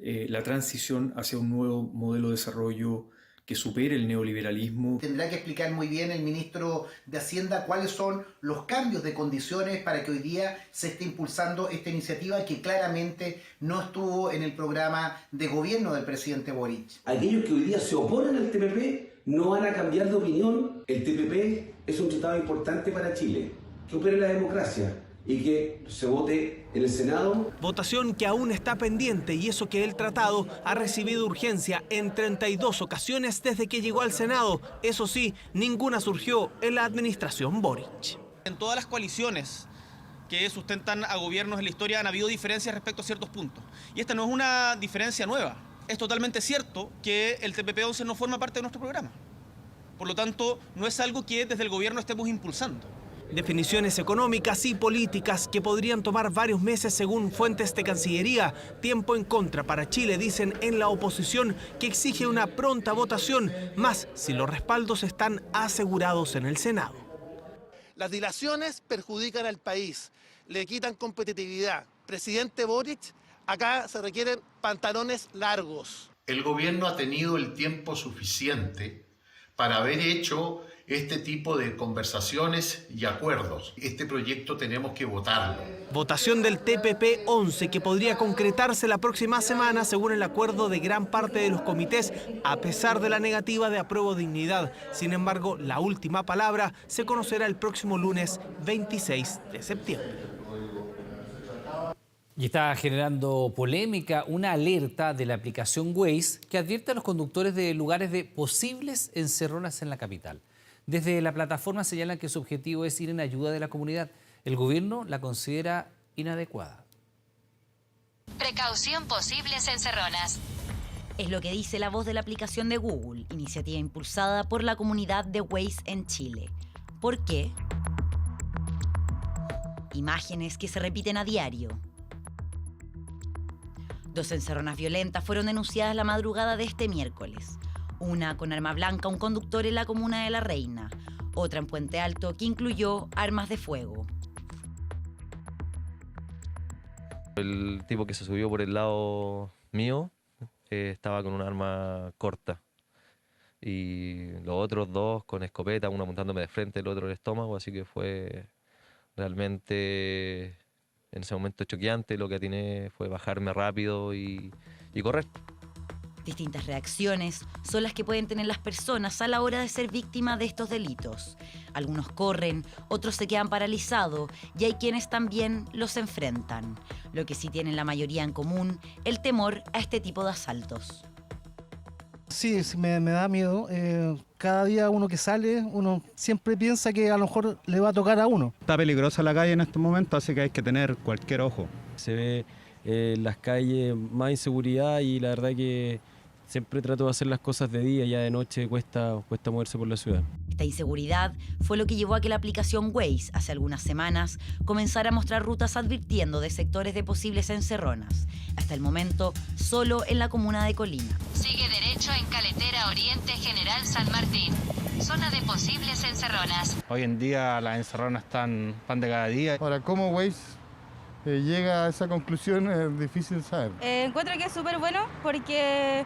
la transición hacia un nuevo modelo de desarrollo que supere el neoliberalismo. Tendrá que explicar muy bien el ministro de Hacienda cuáles son los cambios de condiciones para que hoy día se esté impulsando esta iniciativa que claramente no estuvo en el programa de gobierno del presidente Boric. Aquellos que hoy día se oponen al TPP no van a cambiar de opinión. El TPP es un tratado importante para Chile, que opere la democracia y que se vote en el Senado. Votación que aún está pendiente y eso que el tratado ha recibido urgencia en 32 ocasiones desde que llegó al Senado. Eso sí, ninguna surgió en la administración Boric. En todas las coaliciones que sustentan a gobiernos en la historia han habido diferencias respecto a ciertos puntos. Y esta no es una diferencia nueva. Es totalmente cierto que el TPP-11 no forma parte de nuestro programa. Por lo tanto, no es algo que desde el gobierno estemos impulsando. Definiciones económicas y políticas que podrían tomar varios meses según fuentes de Cancillería. Tiempo en contra para Chile, dicen en la oposición, que exige una pronta votación, más si los respaldos están asegurados en el Senado. Las dilaciones perjudican al país, le quitan competitividad. Presidente Boric, acá se requieren pantalones largos. El gobierno ha tenido el tiempo suficiente para haber hecho este tipo de conversaciones y acuerdos. Este proyecto tenemos que votarlo. Votación del TPP-11 que podría concretarse la próxima semana según el acuerdo de gran parte de los comités, a pesar de la negativa de Apruebo Dignidad. Sin embargo, la última palabra se conocerá el próximo lunes 26 de septiembre. Y está generando polémica una alerta de la aplicación Waze que advierte a los conductores de lugares de posibles encerronas en la capital. Desde la plataforma señalan que su objetivo es ir en ayuda de la comunidad. El gobierno la considera inadecuada. Precaución posibles encerronas. Es lo que dice la voz de la aplicación de Google, iniciativa impulsada por la comunidad de Waze en Chile. ¿Por qué? Imágenes que se repiten a diario. 2 encerronas violentas fueron denunciadas la madrugada de este miércoles. Una con arma blanca a un conductor en la comuna de La Reina. Otra en Puente Alto que incluyó armas de fuego. El tipo que se subió por el lado mío estaba con un arma corta. Y los otros 2 con escopeta, uno apuntándome de frente, el otro en el estómago, así que fue realmente en ese momento choqueante. Lo que atiné fue bajarme rápido y correr. Distintas reacciones son las que pueden tener las personas a la hora de ser víctimas de estos delitos. Algunos corren, otros se quedan paralizados y hay quienes también los enfrentan. Lo que sí tienen la mayoría en común, el temor a este tipo de asaltos. Sí, me da miedo. Cada día uno que sale, uno siempre piensa que a lo mejor le va a tocar a uno. Está peligrosa la calle en este momento, así que hay que tener cualquier ojo. Se ve en las calles más inseguridad y la verdad que siempre trato de hacer las cosas de día, ya de noche cuesta moverse por la ciudad. Esta inseguridad fue lo que llevó a que la aplicación Waze, hace algunas semanas, comenzara a mostrar rutas advirtiendo de sectores de posibles encerronas. Hasta el momento, solo en la comuna de Colina. Sigue derecho en Caletera Oriente General San Martín. Zona de posibles encerronas. Hoy en día las encerronas están pan de cada día. Ahora, ¿cómo Waze llega a esa conclusión? Es difícil saber. Encuentro que es súper bueno porque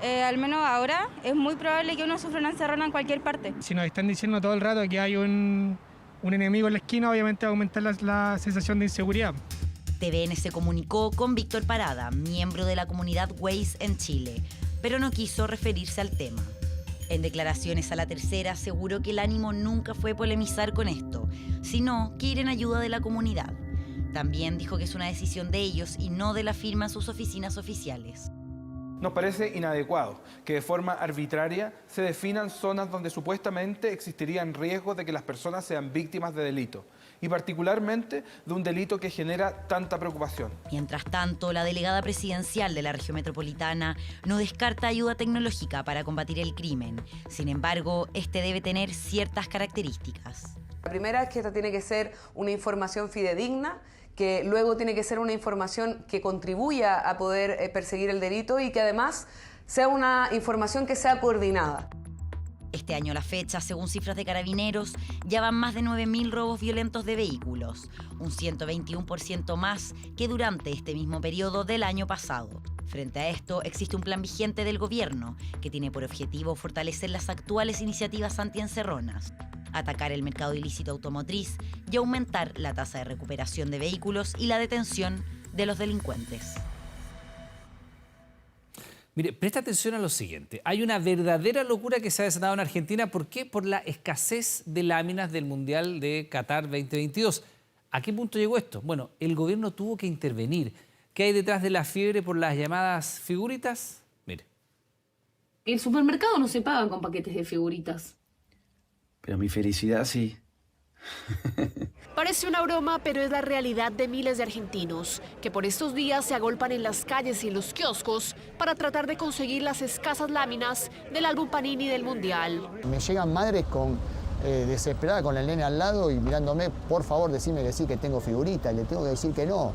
al menos ahora es muy probable que uno sufra una encerrona en cualquier parte. Si nos están diciendo todo el rato que hay un enemigo en la esquina, obviamente va a aumentar la sensación de inseguridad. TVN se comunicó con Víctor Parada, miembro de la comunidad Waze en Chile, pero no quiso referirse al tema. En declaraciones a La Tercera aseguró que el ánimo nunca fue polemizar con esto, sino que ir en ayuda de la comunidad. También dijo que es una decisión de ellos y no de la firma en sus oficinas oficiales. Nos parece inadecuado que de forma arbitraria se definan zonas donde supuestamente existirían riesgos de que las personas sean víctimas de delito, y particularmente de un delito que genera tanta preocupación. Mientras tanto, la delegada presidencial de la región metropolitana no descarta ayuda tecnológica para combatir el crimen. Sin embargo, este debe tener ciertas características. La primera es que esta tiene que ser una información fidedigna, que luego tiene que ser una información que contribuya a poder perseguir el delito y que además sea una información que sea coordinada. Este año a la fecha, según cifras de Carabineros, ya van más de 9.000 robos violentos de vehículos, un 121% más que durante este mismo periodo del año pasado. Frente a esto, existe un plan vigente del gobierno que tiene por objetivo fortalecer las actuales iniciativas antiencerronas, atacar el mercado ilícito automotriz y aumentar la tasa de recuperación de vehículos y la detención de los delincuentes. Mire, presta atención a lo siguiente. Hay una verdadera locura que se ha desatado en Argentina. ¿Por qué? Por la escasez de láminas del Mundial de Qatar 2022. ¿A qué punto llegó esto? Bueno, el gobierno tuvo que intervenir. ¿Qué hay detrás de la fiebre por las llamadas figuritas? Mire. El supermercado no se paga con paquetes de figuritas. Pero mi felicidad sí. Parece una broma, pero es la realidad de miles de argentinos que por estos días se agolpan en las calles y en los kioscos para tratar de conseguir las escasas láminas del álbum Panini del Mundial. Me llegan madres desesperadas con el nene al lado y mirándome, por favor, decime que sí, que tengo figurita, y le tengo que decir que no.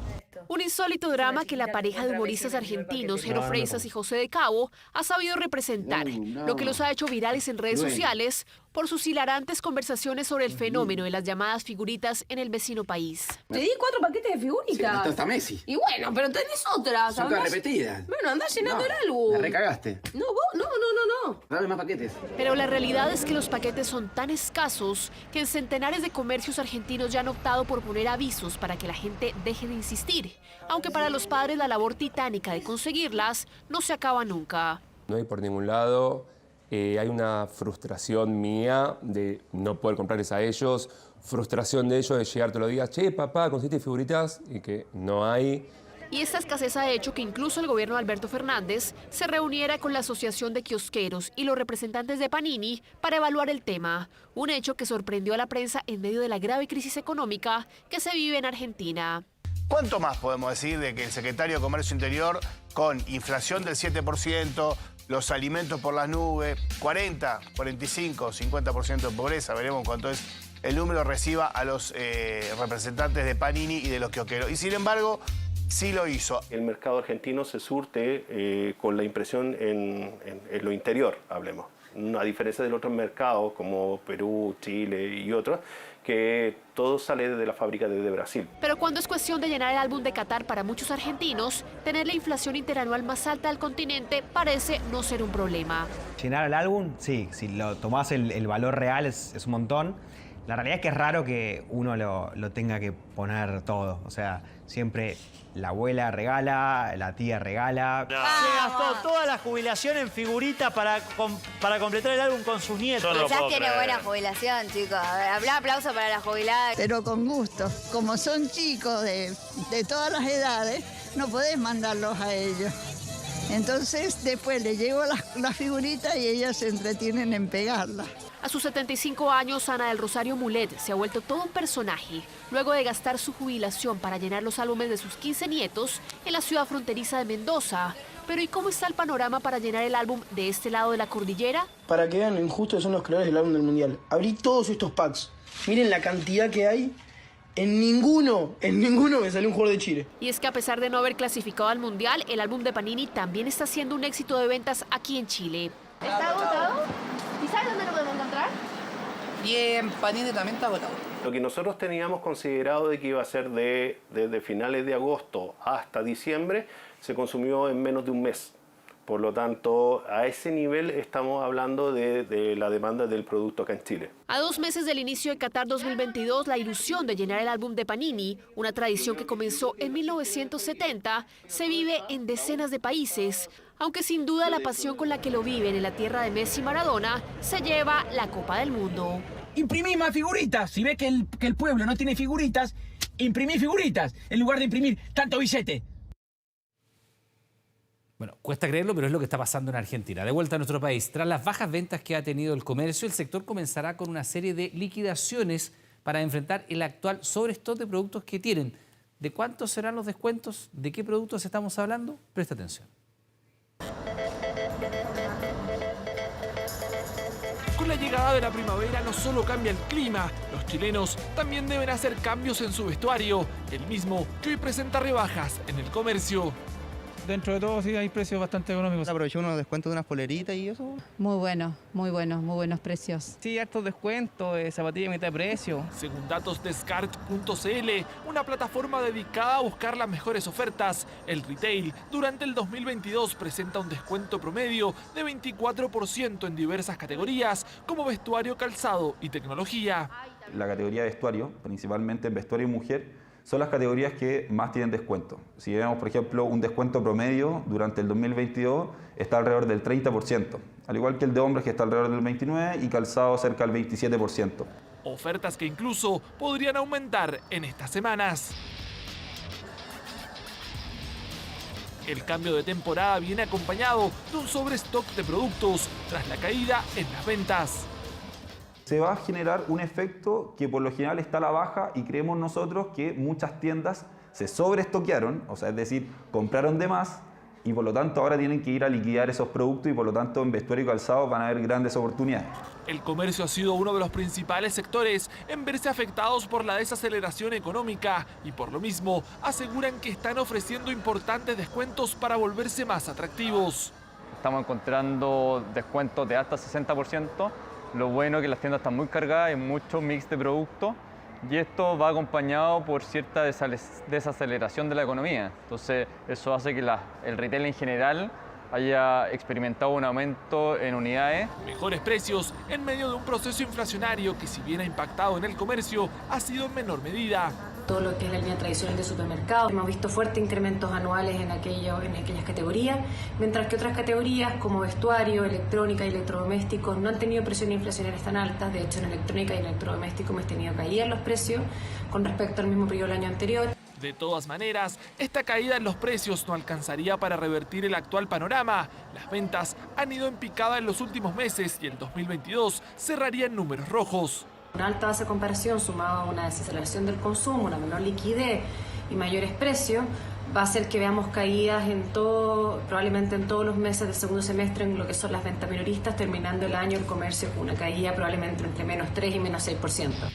Un insólito drama que la pareja de humoristas argentinos, Jero Freisas y José de Cabo, ha sabido representar, lo que los ha hecho virales en redes sociales por sus hilarantes conversaciones sobre el fenómeno de las llamadas figuritas en el vecino país. Te di 4 paquetes de figuritas. Sí, hasta Messi. Y bueno, pero tenés otras. Son todas repetidas. Bueno, andás llenando el álbum. La recagaste. No, vos, no. Dame más paquetes. Pero la realidad es que los paquetes son tan escasos que en centenares de comercios argentinos ya han optado por poner avisos para que la gente deje de insistir. Aunque para los padres la labor titánica de conseguirlas no se acaba nunca. No hay por ningún lado. Hay una frustración mía de no poder comprarles a ellos, frustración de ellos de llegar todos los días, che, papá, ¿conseguiste figuritas? Y que no hay. Y esta escasez ha hecho que incluso el gobierno de Alberto Fernández se reuniera con la Asociación de Kiosqueros y los representantes de Panini para evaluar el tema, un hecho que sorprendió a la prensa en medio de la grave crisis económica que se vive en Argentina. ¿Cuánto más podemos decir de que el secretario de Comercio Interior, con inflación del 7%, los alimentos por las nubes, 40, 45, 50% de pobreza, veremos cuánto es el número, reciba a los representantes de Panini y de los kiosqueros? Y sin embargo, sí lo hizo. El mercado argentino se surte con la impresión en lo interior, hablemos. A diferencia de otros mercados como Perú, Chile y otros, que todo sale de la fábrica de Brasil. Pero cuando es cuestión de llenar el álbum de Qatar para muchos argentinos, tener la inflación interanual más alta del continente parece no ser un problema. Llenar el álbum, sí, si lo tomás el valor real es un montón. La realidad es que es raro que uno lo tenga que poner todo. O sea, siempre la abuela regala, la tía regala. Se gastó toda la jubilación en figuritas para completar el álbum con sus nietos. Quizás tiene buena jubilación, chicos. Aplauso para la jubilada. Pero con gusto. Como son chicos de todas las edades, no podés mandarlos a ellos. Entonces, después les llevo las figuritas y ellas se entretienen en pegarlas. A sus 75 años, Ana del Rosario Mulet se ha vuelto todo un personaje, luego de gastar su jubilación para llenar los álbumes de sus 15 nietos en la ciudad fronteriza de Mendoza. Pero ¿y cómo está el panorama para llenar el álbum de este lado de la cordillera? Para que vean lo injustos que son los creadores del álbum del Mundial. Abrí todos estos packs. Miren la cantidad que hay. En ninguno me salió un jugador de Chile. Y es que a pesar de no haber clasificado al Mundial, el álbum de Panini también está siendo un éxito de ventas aquí en Chile. ¿Está agotado? ¿Y sabes dónde lo podemos encontrar? Y en Panini también está agotado. Lo que nosotros teníamos considerado de que iba a ser desde finales de agosto hasta diciembre, se consumió en menos de un mes. Por lo tanto, a ese nivel estamos hablando de la demanda del producto acá en Chile. A 2 meses del inicio de Qatar 2022, la ilusión de llenar el álbum de Panini, una tradición que comenzó en 1970, se vive en decenas de países. Aunque sin duda la pasión con la que lo viven en la tierra de Messi y Maradona se lleva la Copa del Mundo. Imprimí más figuritas. Si ves que el pueblo no tiene figuritas, imprimí figuritas en lugar de imprimir tanto billete. Bueno, cuesta creerlo, pero es lo que está pasando en Argentina. De vuelta a nuestro país, tras las bajas ventas que ha tenido el comercio, el sector comenzará con una serie de liquidaciones para enfrentar el actual sobrestock de productos que tienen. ¿De cuántos serán los descuentos? ¿De qué productos estamos hablando? Presta atención. Con la llegada de la primavera no solo cambia el clima, los chilenos también deben hacer cambios en su vestuario, el mismo que hoy presenta rebajas en el comercio. Dentro de todo sí hay precios bastante económicos. Aprovechó unos descuentos de unas poleritas y eso. Muy buenos precios. Sí, hartos descuentos, zapatillas a mitad de precio. Según datos de Scart.cl, una plataforma dedicada a buscar las mejores ofertas, el retail durante el 2022 presenta un descuento promedio de 24% en diversas categorías como vestuario, calzado y tecnología. La categoría de vestuario, principalmente en vestuario y mujer, son las categorías que más tienen descuento. Si vemos, por ejemplo, un descuento promedio durante el 2022 está alrededor del 30%, al igual que el de hombres que está alrededor del 29% y calzado cerca del 27%. Ofertas que incluso podrían aumentar en estas semanas. El cambio de temporada viene acompañado de un sobrestock de productos tras la caída en las ventas. Se va a generar un efecto que por lo general está a la baja y creemos nosotros que muchas tiendas se sobreestoquearon, o sea, es decir, compraron de más y por lo tanto ahora tienen que ir a liquidar esos productos y por lo tanto en vestuario y calzado van a haber grandes oportunidades. El comercio ha sido uno de los principales sectores en verse afectados por la desaceleración económica y por lo mismo aseguran que están ofreciendo importantes descuentos para volverse más atractivos. Estamos encontrando descuentos de hasta 60%. Lo bueno es que las tiendas están muy cargadas, hay mucho mix de productos y esto va acompañado por cierta desaceleración de la economía. Entonces eso hace que el retail en general haya experimentado un aumento en unidades. Mejores precios en medio de un proceso inflacionario que, si bien ha impactado en el comercio, ha sido en menor medida. Todo lo que es la línea tradicional de supermercados. Hemos visto fuertes incrementos anuales en aquellas categorías, mientras que otras categorías como vestuario, electrónica y electrodomésticos no han tenido presiones inflacionarias tan altas. De hecho, en electrónica y electrodomésticos hemos tenido caídas en los precios con respecto al mismo periodo del año anterior. De todas maneras, esta caída en los precios no alcanzaría para revertir el actual panorama. Las ventas han ido en picada en los últimos meses y el 2022 cerraría en números rojos. Una alta base de comparación sumada a una desaceleración del consumo, una menor liquidez y mayores precios va a hacer que veamos caídas probablemente en todos los meses del segundo semestre en lo que son las ventas minoristas, terminando el año el comercio con una caída probablemente entre -3 y -6%.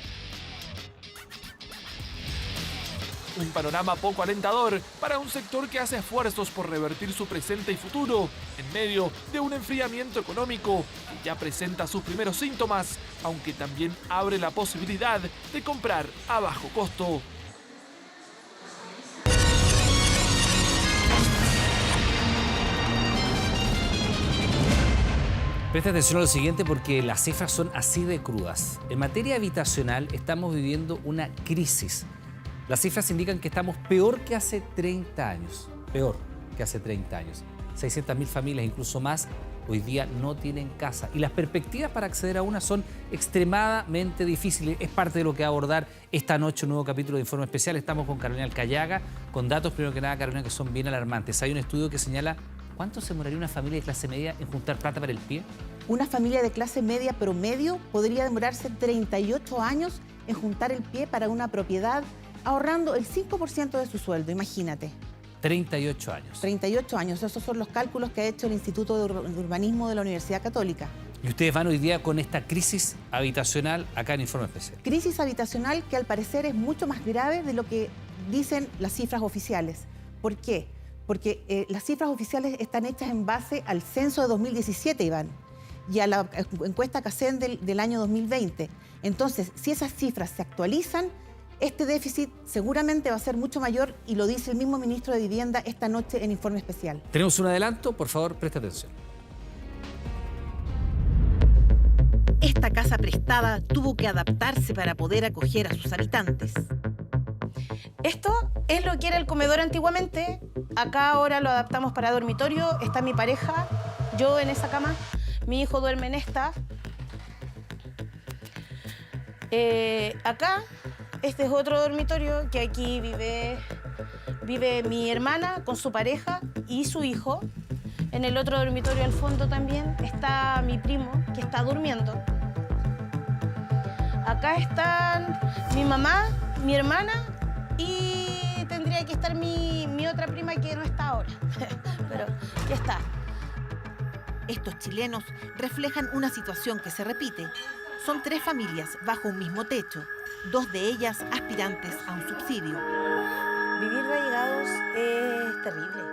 Un panorama poco alentador para un sector que hace esfuerzos por revertir su presente y futuro, en medio de un enfriamiento económico que ya presenta sus primeros síntomas, aunque también abre la posibilidad de comprar a bajo costo. Presta atención a lo siguiente porque las cifras son así de crudas. En materia habitacional estamos viviendo una crisis. Las cifras indican que estamos peor que hace 30 años. Peor que hace 30 años. 600.000 familias, incluso más, hoy día no tienen casa. Y las perspectivas para acceder a una son extremadamente difíciles. Es parte de lo que va a abordar esta noche un nuevo capítulo de Informe Especial. Estamos con Carolina Alcayaga, con datos, primero que nada, Carolina, que son bien alarmantes. Hay un estudio que señala cuánto se demoraría una familia de clase media en juntar plata para el pie. Una familia de clase media promedio podría demorarse 38 años en juntar el pie para una propiedad, ahorrando el 5% de su sueldo, imagínate. 38 años. 38 años, esos son los cálculos que ha hecho el Instituto de Urbanismo de la Universidad Católica. Y ustedes van hoy día con esta crisis habitacional acá en Informe Especial. Crisis habitacional que al parecer es mucho más grave de lo que dicen las cifras oficiales. ¿Por qué? Porque las cifras oficiales están hechas en base al censo de 2017, Iván, y a la encuesta CACEN del año 2020. Entonces, si esas cifras se actualizan, este déficit seguramente va a ser mucho mayor y lo dice el mismo ministro de Vivienda esta noche en Informe Especial. Tenemos un adelanto, por favor, presta atención. Esta casa prestada tuvo que adaptarse para poder acoger a sus habitantes. Esto es lo que era el comedor antiguamente. Acá ahora lo adaptamos para dormitorio. Está mi pareja, yo en esa cama. Mi hijo duerme en esta. Acá, este es otro dormitorio que aquí vive mi hermana con su pareja y su hijo. En el otro dormitorio al fondo también está mi primo que está durmiendo. Acá están mi mamá, mi hermana y tendría que estar mi otra prima que no está ahora, pero ya está. Estos chilenos reflejan una situación que se repite. Son 3 familias bajo un mismo techo, 2 de ellas aspirantes a un subsidio. Vivir de allegados es terrible.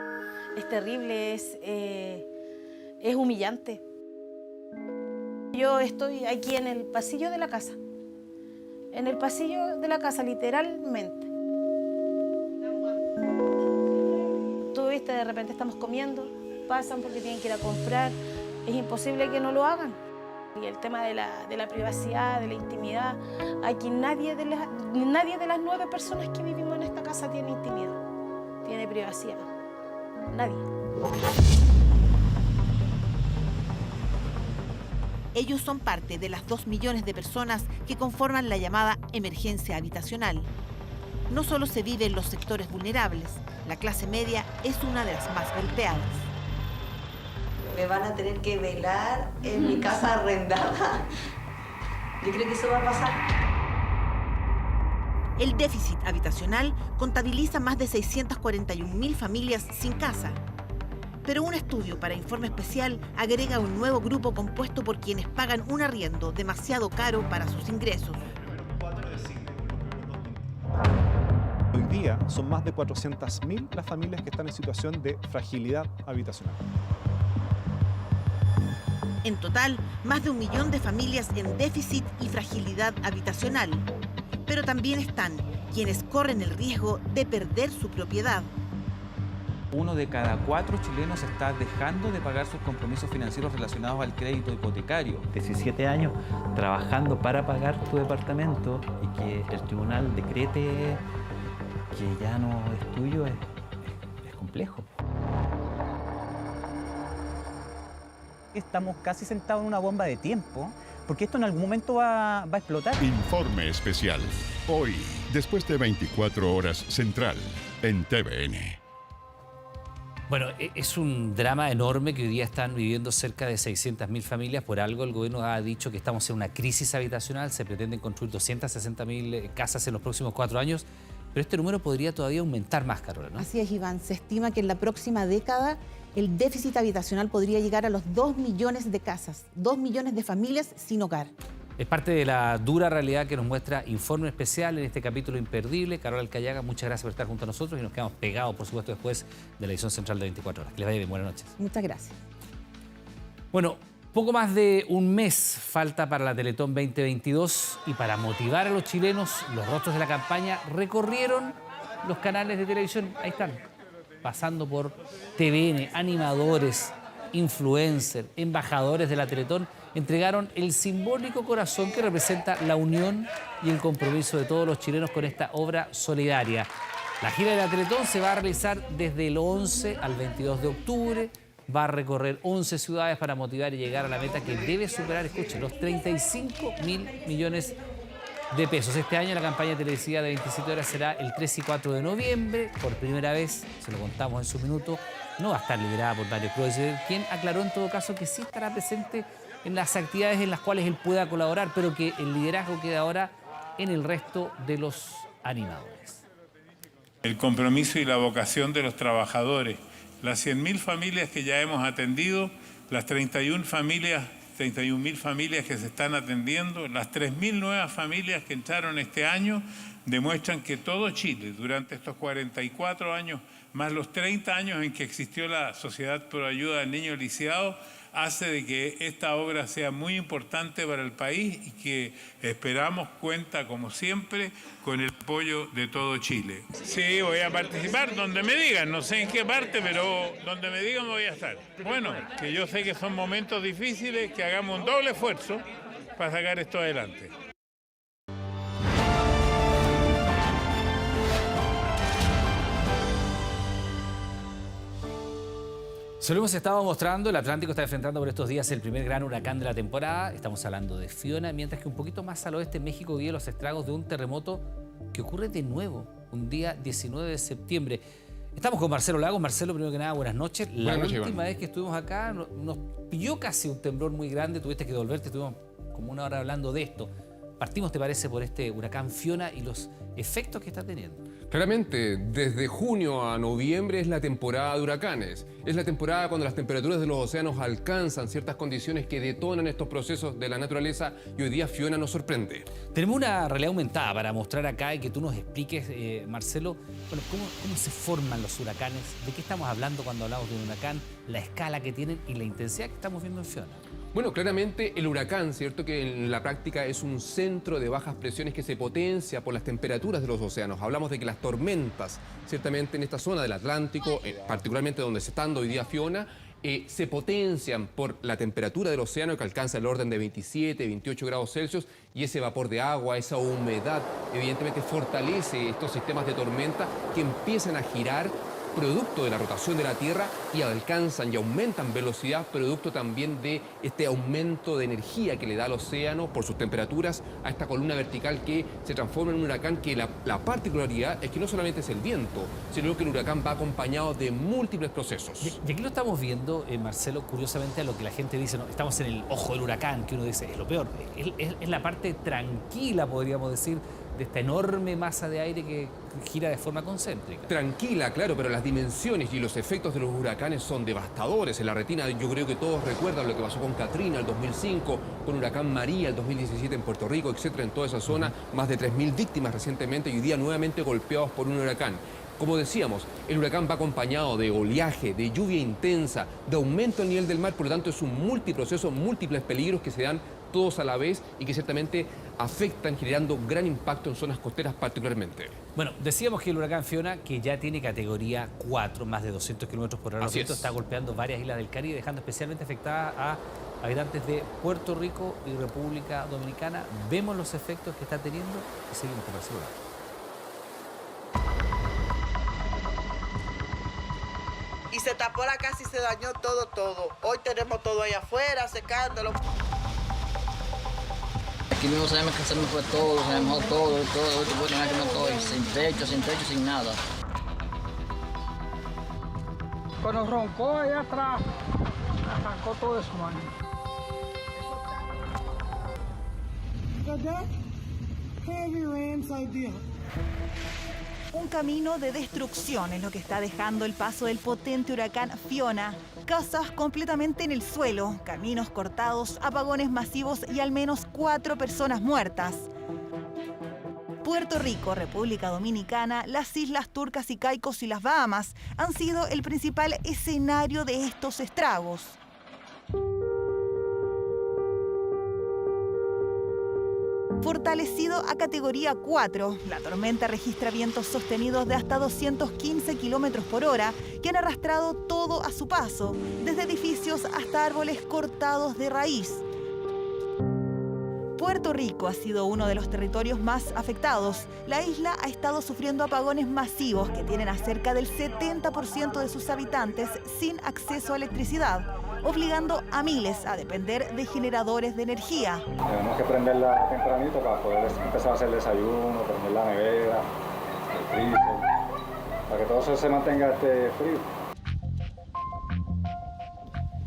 Es terrible, es humillante. Yo estoy aquí en el pasillo de la casa. En el pasillo de la casa, literalmente. Tú viste, de repente estamos comiendo, pasan porque tienen que ir a comprar. Es imposible que no lo hagan. Y el tema de la privacidad, de la intimidad, aquí nadie de las 9 personas que vivimos en esta casa tiene intimidad, tiene privacidad. Nadie. Ellos son parte de las 2 millones de personas que conforman la llamada emergencia habitacional. No solo se vive en los sectores vulnerables, la clase media es una de las más golpeadas. Me van a tener que velar en mi casa arrendada. Yo creo que eso va a pasar. El déficit habitacional contabiliza más de 641.000 familias sin casa. Pero un estudio para Informe Especial agrega un nuevo grupo compuesto por quienes pagan un arriendo demasiado caro para sus ingresos. Hoy día son más de 400.000 las familias que están en situación de fragilidad habitacional. En total, más de 1 millón de familias en déficit y fragilidad habitacional. Pero también están quienes corren el riesgo de perder su propiedad. 1 de cada 4 chilenos está dejando de pagar sus compromisos financieros relacionados al crédito hipotecario. 17 años trabajando para pagar tu departamento y que el tribunal decrete que ya no es tuyo es complejo. Estamos casi sentados en una bomba de tiempo porque esto en algún momento va a explotar. Informe especial. Hoy, después de 24 horas, Central, en TVN. Bueno, es un drama enorme que hoy día están viviendo cerca de 600.000 familias. Por algo el gobierno ha dicho que estamos en una crisis habitacional. Se pretenden construir 260.000 casas en los próximos 4 años. Pero este número podría todavía aumentar más, Carola, ¿no? Así es, Iván. Se estima que en la próxima década el déficit habitacional podría llegar a los 2 millones de casas, 2 millones de familias sin hogar. Es parte de la dura realidad que nos muestra Informe Especial en este capítulo imperdible. Carola Alcayaga, muchas gracias por estar junto a nosotros y nos quedamos pegados, por supuesto, después de la edición central de 24 horas. Que les vaya bien, buenas noches. Muchas gracias. Bueno, poco más de un mes falta para la Teletón 2022 y para motivar a los chilenos, los rostros de la campaña recorrieron los canales de televisión. Ahí están, pasando por TVN, animadores, influencers, embajadores de la Teletón, entregaron el simbólico corazón que representa la unión y el compromiso de todos los chilenos con esta obra solidaria. La gira de la Teletón se va a realizar desde el 11 al 22 de octubre. Va a recorrer 11 ciudades para motivar y llegar a la meta que debe superar, escuchen, los 35.000 millones de pesos. Este año la campaña televisiva de 27 horas será el 3 y 4 de noviembre. Por primera vez, se lo contamos en su minuto, no va a estar liderada por Mario Kreuzberger, quien aclaró en todo caso que sí estará presente en las actividades en las cuales él pueda colaborar, pero que el liderazgo queda ahora en el resto de los animadores. El compromiso y la vocación de los trabajadores, las 100.000 familias que ya hemos atendido, las 31.000 familias que se están atendiendo, las 3.000 nuevas familias que entraron este año, demuestran que todo Chile, durante estos 44 años, más los 30 años en que existió la Sociedad Pro Ayuda al Niño Lisiado, hace de que esta obra sea muy importante para el país y que esperamos cuenta, como siempre, con el apoyo de todo Chile. Sí, voy a participar donde me digan, no sé en qué parte, pero donde me digan voy a estar. Bueno, que yo sé que son momentos difíciles, que hagamos un doble esfuerzo para sacar esto adelante. Se lo hemos estado mostrando, el Atlántico está enfrentando por estos días el primer gran huracán de la temporada. Estamos hablando de Fiona, mientras que un poquito más al oeste México vive los estragos de un terremoto que ocurre de nuevo, un día 19 de septiembre. Estamos con Marcelo Lagos. Marcelo, primero que nada, buenas noches. La última vez que estuvimos acá nos pilló casi un temblor muy grande, tuviste que devolverte, estuvimos como una hora hablando de esto. Partimos, ¿te parece?, por este huracán Fiona y los efectos que está teniendo. Claramente, desde junio a noviembre es la temporada de huracanes. Es la temporada cuando las temperaturas de los océanos alcanzan ciertas condiciones que detonan estos procesos de la naturaleza y hoy día Fiona nos sorprende. Tenemos una realidad aumentada para mostrar acá y que tú nos expliques, Marcelo, bueno, cómo se forman los huracanes, de qué estamos hablando cuando hablamos de un huracán, la escala que tienen y la intensidad que estamos viendo en Fiona. Bueno, claramente el huracán, ¿cierto?, que en la práctica es un centro de bajas presiones que se potencia por las temperaturas de los océanos. Hablamos de que las tormentas, ciertamente en esta zona del Atlántico, particularmente donde se está dando hoy día Fiona, se potencian por la temperatura del océano que alcanza el orden de 27, 28 grados Celsius y ese vapor de agua, esa humedad, evidentemente fortalece estos sistemas de tormenta que empiezan a girar producto de la rotación de la Tierra y alcanzan y aumentan velocidad, producto también de este aumento de energía que le da al océano por sus temperaturas a esta columna vertical que se transforma en un huracán que la particularidad es que no solamente es el viento, sino que el huracán va acompañado de múltiples procesos. Y aquí lo estamos viendo, Marcelo, curiosamente a lo que la gente dice, no, estamos en el ojo del huracán, que uno dice, es lo peor, es la parte tranquila, podríamos decir, de esta enorme masa de aire que gira de forma concéntrica. Tranquila, claro, pero las dimensiones y los efectos de los huracanes son devastadores. En la retina yo creo que todos recuerdan lo que pasó con Katrina el 2005, con Huracán María el 2017 en Puerto Rico, etcétera, en toda esa zona, más de 3.000 víctimas recientemente y hoy día nuevamente golpeados por un huracán. Como decíamos, el huracán va acompañado de oleaje, de lluvia intensa, de aumento del nivel del mar, por lo tanto es un multiproceso, múltiples peligros que se dan todos a la vez y que ciertamente afectan, generando gran impacto en zonas costeras particularmente. Bueno, decíamos que el huracán Fiona, que ya tiene categoría 4, más de 200 kilómetros por hora, está golpeando varias islas del Caribe, dejando especialmente afectadas a habitantes de Puerto Rico y República Dominicana. Vemos los efectos que está teniendo y seguimos con Marcelo. Y se tapó la casa y se dañó todo. Hoy tenemos todo allá afuera secándolo. aquí mismo sabemos que se me fue todo, se me mojó todo, tuve que quemar todo, sin techo, sin nada. Cuando roncó allá atrás, arrancó todo eso, mano. Un camino de destrucción es lo que está dejando el paso del potente huracán Fiona. Casas completamente en el suelo, caminos cortados, apagones masivos y al menos 4 personas muertas. Puerto Rico, República Dominicana, las Islas Turcas y Caicos y las Bahamas han sido el principal escenario de estos estragos. Fortalecido a categoría 4, la tormenta registra vientos sostenidos de hasta 215 kilómetros por hora que han arrastrado todo a su paso, desde edificios hasta árboles cortados de raíz. Puerto Rico ha sido uno de los territorios más afectados. La isla ha estado sufriendo apagones masivos que tienen a cerca del 70% de sus habitantes sin acceso a electricidad, obligando a miles a depender de generadores de energía. Tenemos que prenderla tempranito para poder empezar a hacer el desayuno, prender la nevera, el freezer, para que todo eso se mantenga frío.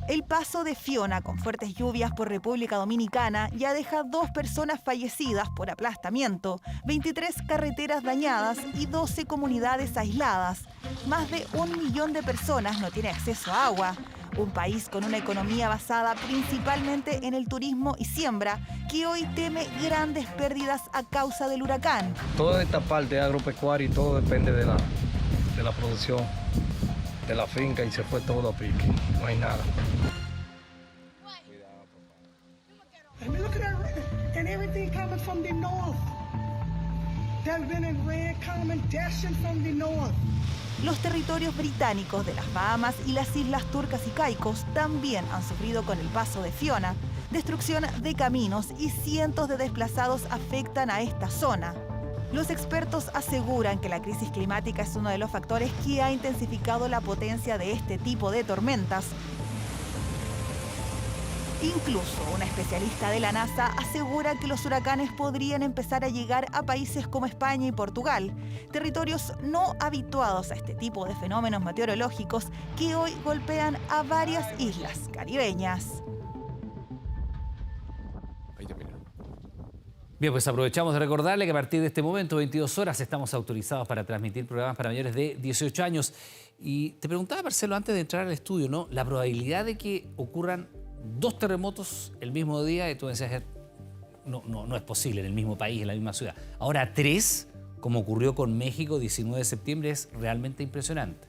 El paso de Fiona con fuertes lluvias por República Dominicana ya deja 2 personas fallecidas por aplastamiento, 23 carreteras dañadas y 12 comunidades aisladas. Más de 1 millón de personas no tiene acceso a agua. Un país con una economía basada principalmente en el turismo y siembra, que hoy teme grandes pérdidas a causa del huracán. Toda esta parte agropecuaria y todo depende de la producción de la finca y se fue todo a pique, no hay nada. Los territorios británicos de las Bahamas y las Islas Turcas y Caicos también han sufrido con el paso de Fiona. Destrucción de caminos y cientos de desplazados afectan a esta zona. Los expertos aseguran que la crisis climática es uno de los factores que ha intensificado la potencia de este tipo de tormentas. Incluso una especialista de la NASA asegura que los huracanes podrían empezar a llegar a países como España y Portugal, territorios no habituados a este tipo de fenómenos meteorológicos que hoy golpean a varias islas caribeñas. Bien, pues aprovechamos de recordarle que a partir de este momento, 22 horas, estamos autorizados para transmitir programas para mayores de 18 años. Y te preguntaba, Marcelo, antes de entrar al estudio, ¿no? La probabilidad de que ocurran 2 terremotos el mismo día, y tú decías, no es posible en el mismo país, en la misma ciudad. Ahora 3, como ocurrió con México, 19 de septiembre, es realmente impresionante.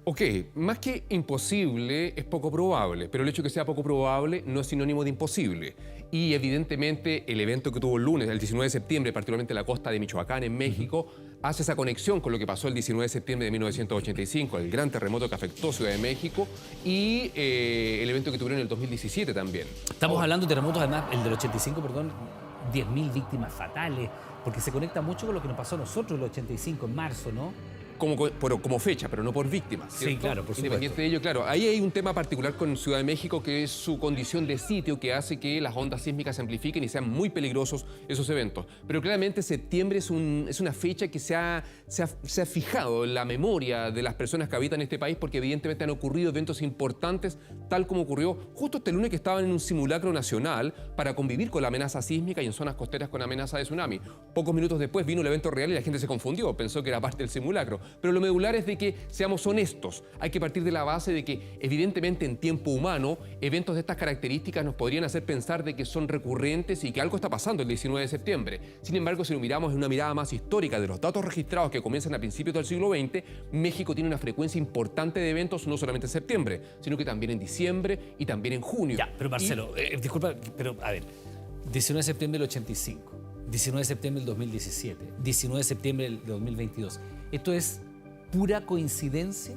Ok, más que imposible, es poco probable, pero el hecho de que sea poco probable no es sinónimo de imposible. Y evidentemente el evento que tuvo el lunes, el 19 de septiembre, particularmente en la costa de Michoacán, en México, hace esa conexión con lo que pasó el 19 de septiembre de 1985, el gran terremoto que afectó Ciudad de México, y el evento que tuvieron en el 2017 también. Estamos hablando de terremotos, además, el del 85, perdón, 10.000 víctimas fatales, porque se conecta mucho con lo que nos pasó a nosotros el 85, en marzo, ¿no? Como fecha, pero no por víctimas, ¿cierto? Sí, claro, por supuesto. Independiente de ello, claro. Ahí hay un tema particular con Ciudad de México, que es su condición de sitio, que hace que las ondas sísmicas se amplifiquen y sean muy peligrosos esos eventos. Pero claramente septiembre es una fecha que se ha fijado en la memoria de las personas que habitan este país, porque evidentemente han ocurrido eventos importantes, tal como ocurrió justo este lunes, que estaban en un simulacro nacional para convivir con la amenaza sísmica y en zonas costeras con amenaza de tsunami. Pocos minutos después vino el evento real y la gente se confundió, pensó que era parte del simulacro. Pero lo medular es de que seamos honestos. Hay que partir de la base de que, evidentemente, en tiempo humano, eventos de estas características nos podrían hacer pensar de que son recurrentes y que algo está pasando el 19 de septiembre. Sin embargo, si lo miramos en una mirada más histórica de los datos registrados que comienzan a principios del siglo XX, México tiene una frecuencia importante de eventos, no solamente en septiembre, sino que también en diciembre y también en junio. Ya, pero Marcelo, disculpa, pero a ver, 19 de septiembre del 85, 19 de septiembre del 2017, 19 de septiembre del 2022. ¿Esto es pura coincidencia?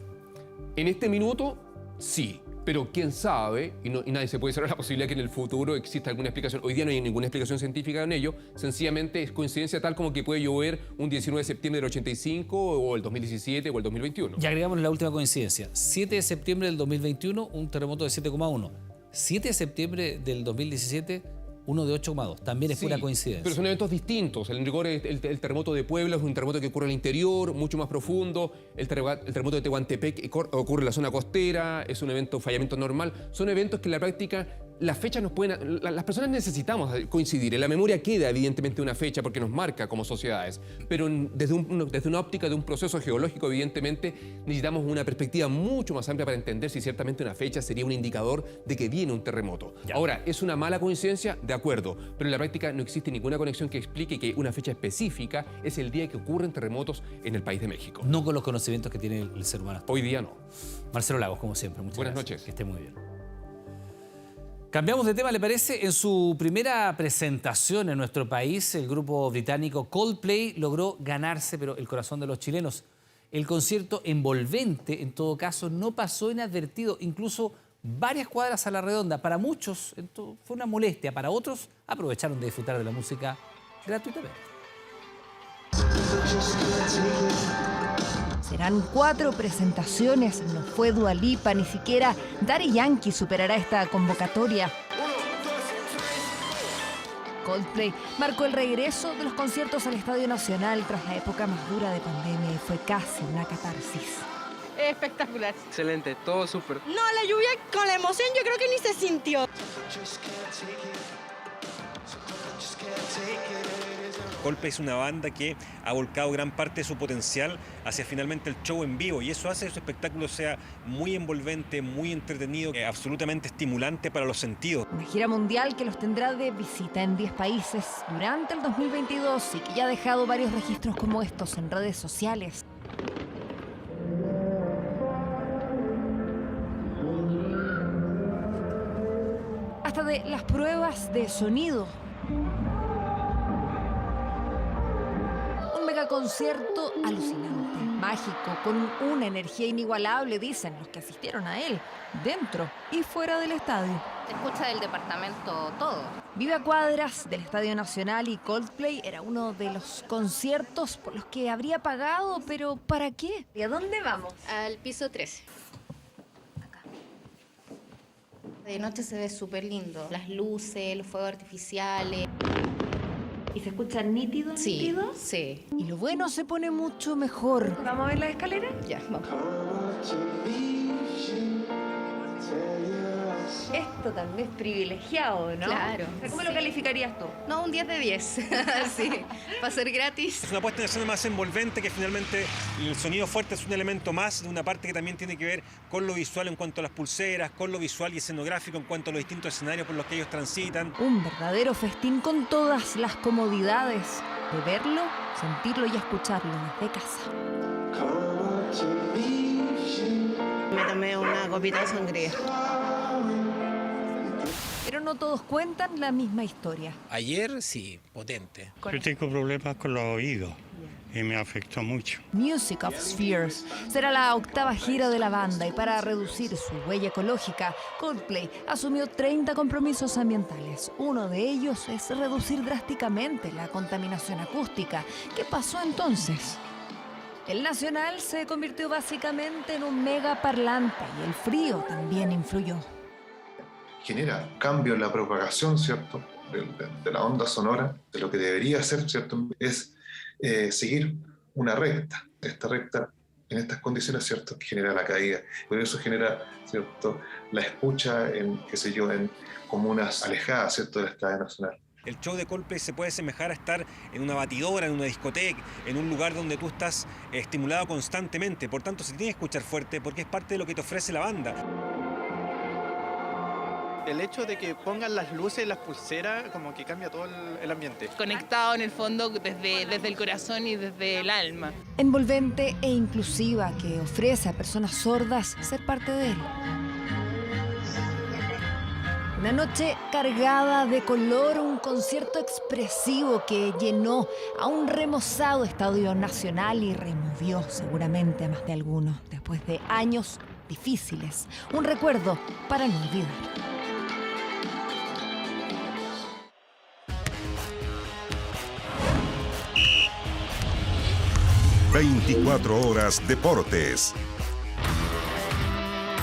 En este minuto, sí. Pero quién sabe, y nadie se puede cerrar la posibilidad que en el futuro exista alguna explicación. Hoy día no hay ninguna explicación científica en ello. Sencillamente es coincidencia tal como que puede llover un 19 de septiembre del 85 o el 2017 o el 2021. Ya agregamos la última coincidencia. 7 de septiembre del 2021, un terremoto de 7,1. 7 de septiembre del 2017, Uno de 8,2. También es pura coincidencia. Pero son eventos distintos. En rigor, el terremoto de Puebla es un terremoto que ocurre en el interior, mucho más profundo. El terremoto de Tehuantepec ocurre en la zona costera, es un evento, fallamiento normal. Son eventos que en la práctica las fechas nos pueden... Las personas necesitamos coincidir. En la memoria queda evidentemente una fecha porque nos marca como sociedades. Pero desde una óptica de un proceso geológico, evidentemente, necesitamos una perspectiva mucho más amplia para entender si ciertamente una fecha sería un indicador de que viene un terremoto. Ahora, ¿es una mala coincidencia? De acuerdo. Pero en la práctica no existe ninguna conexión que explique que una fecha específica es el día que ocurren terremotos en el país de México. No con los conocimientos que tiene el ser humano. Hoy día no. Marcelo Lagos, como siempre. Muchas Buenas gracias. noches. Que esté muy bien. Cambiamos de tema, ¿le parece? En su primera presentación en nuestro país, el grupo británico Coldplay logró ganarse, pero el corazón de los chilenos. El concierto envolvente, en todo caso, no pasó inadvertido, incluso varias cuadras a la redonda. Para muchos fue una molestia, para otros aprovecharon de disfrutar de la música gratuitamente. Serán 4 presentaciones, no fue Dua Lipa, ni siquiera Daddy Yankee superará esta convocatoria. Coldplay marcó el regreso de los conciertos al Estadio Nacional tras la época más dura de pandemia y fue casi una catarsis. Espectacular. Excelente, todo súper. No, la lluvia con la emoción yo creo que ni se sintió. Coldplay es una banda que ha volcado gran parte de su potencial hacia finalmente el show en vivo y eso hace que su espectáculo sea muy envolvente, muy entretenido, absolutamente estimulante para los sentidos. Una gira mundial que los tendrá de visita en 10 países durante el 2022 y que ya ha dejado varios registros como estos en redes sociales. Hasta de las pruebas de sonido. Concierto alucinante, mágico, con una energía inigualable, dicen los que asistieron a él, dentro y fuera del estadio. Se escucha del departamento todo. Vive a cuadras del Estadio Nacional y Coldplay era uno de los conciertos por los que habría pagado, pero ¿para qué? ¿Y a dónde vamos? Al piso 13. Acá. De noche se ve súper lindo, las luces, los fuegos artificiales. ¿Y se escucha nítido? Sí, nítido? sí. Y lo bueno se pone mucho mejor. ¿Vamos a ver las escaleras? Ya, vamos. Esto también es privilegiado, ¿no? Claro. ¿Cómo lo calificarías tú? No, un 10 de 10. Sí, para ser gratis. Es una puesta en escena más envolvente que finalmente el sonido fuerte es un elemento más de una parte que también tiene que ver con lo visual en cuanto a las pulseras, con lo visual y escenográfico en cuanto a los distintos escenarios por los que ellos transitan. Un verdadero festín con todas las comodidades de verlo, sentirlo y escucharlo desde casa. Me tomé una copita de sangría. Pero no todos cuentan la misma historia. Ayer sí, potente. Yo tengo problemas con los oídos y me afectó mucho. Music of Spheres será la 8ª gira de la banda y para reducir su huella ecológica, Coldplay asumió 30 compromisos ambientales. Uno de ellos es reducir drásticamente la contaminación acústica. ¿Qué pasó entonces? El Nacional se convirtió básicamente en un mega parlante y el frío también influyó. Genera cambio en la propagación, ¿cierto?, de la onda sonora, de lo que debería ser, ¿cierto?, es seguir una recta. Esta recta, en estas condiciones, ¿cierto?, que genera la caída. Por eso genera, ¿cierto?, la escucha en, qué sé yo, en comunas alejadas, ¿cierto?, del Estadio Nacional. El show de Coldplay se puede asemejar a estar en una batidora, en una discoteca, en un lugar donde tú estás estimulado constantemente. Por tanto, se tiene que escuchar fuerte porque es parte de lo que te ofrece la banda. El hecho de que pongan las luces y las pulseras como que cambia todo el ambiente. Conectado en el fondo desde el corazón y desde el alma. Envolvente e inclusiva que ofrece a personas sordas ser parte de él. Una noche cargada de color, un concierto expresivo que llenó a un remozado Estadio Nacional y removió seguramente a más de alguno después de años difíciles. Un recuerdo para no olvidar. 24 horas Deportes.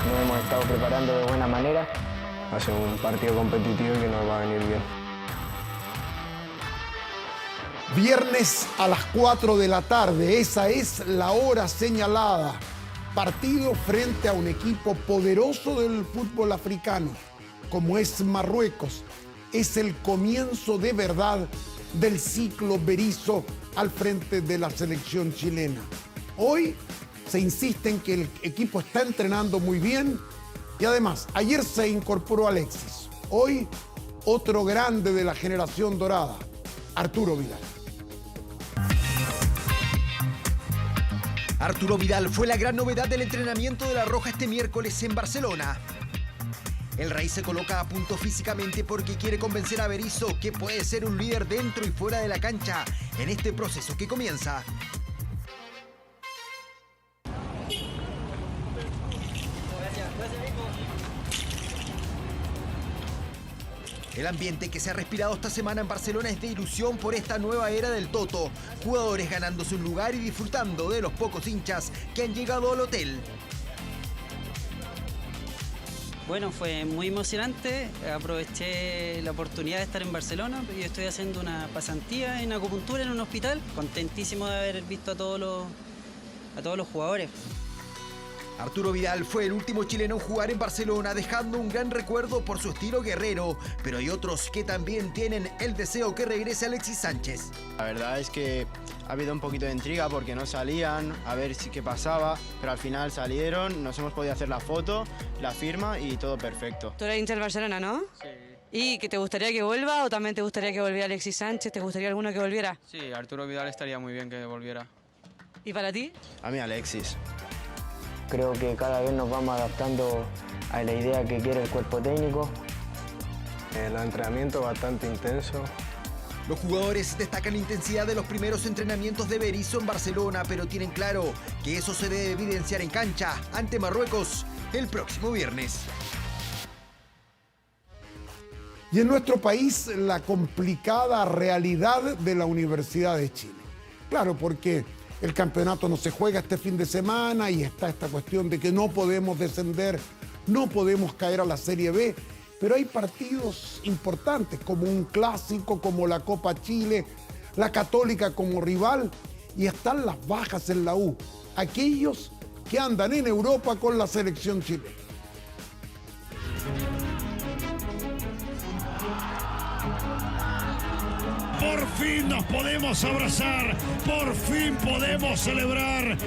Nos hemos estado preparando de buena manera. Va a ser un partido competitivo que nos va a venir bien. Viernes a las 4 de la tarde, esa es la hora señalada. Partido frente a un equipo poderoso del fútbol africano, como es Marruecos. Es el comienzo de verdad del ciclo Berizzo al frente de la selección chilena. Hoy se insiste en que el equipo está entrenando muy bien y además ayer se incorporó Alexis. Hoy otro grande de la generación dorada, Arturo Vidal. Arturo Vidal fue la gran novedad del entrenamiento de La Roja este miércoles en Barcelona. El rey se coloca a punto físicamente porque quiere convencer a Berizzo que puede ser un líder dentro y fuera de la cancha en este proceso que comienza. El ambiente que se ha respirado esta semana en Barcelona es de ilusión por esta nueva era del Toto. Jugadores ganándose un lugar y disfrutando de los pocos hinchas que han llegado al hotel. Bueno, fue muy emocionante. Aproveché la oportunidad de estar en Barcelona. Yo estoy haciendo una pasantía en acupuntura en un hospital. Contentísimo de haber visto a todos los jugadores. Arturo Vidal fue el último chileno en jugar en Barcelona, dejando un gran recuerdo por su estilo guerrero, pero hay otros que también tienen el deseo que regrese Alexis Sánchez. La verdad es que ha habido un poquito de intriga porque no salían, a ver qué pasaba, pero al final salieron, nos hemos podido hacer la foto, la firma y todo perfecto. Tú eres hincha del Barcelona, ¿no? Sí. ¿Y que te gustaría que vuelva o también te gustaría que volviera Alexis Sánchez? ¿Te gustaría alguno que volviera? Sí, Arturo Vidal estaría muy bien que volviera. ¿Y para ti? A mí Alexis. Creo que cada vez nos vamos adaptando a la idea que quiere el cuerpo técnico. El entrenamiento bastante intenso. Los jugadores destacan la intensidad de los primeros entrenamientos de Berizzo en Barcelona, pero tienen claro que eso se debe evidenciar en cancha ante Marruecos el próximo viernes. Y en nuestro país, la complicada realidad de la Universidad de Chile. Claro, porque el campeonato no se juega este fin de semana y está esta cuestión de que no podemos descender, no podemos caer a la Serie B, pero hay partidos importantes como un clásico, como la Copa Chile, la Católica como rival, y están las bajas en la U, aquellos que andan en Europa con la selección chilena. Por fin nos podemos abrazar, por fin podemos celebrar.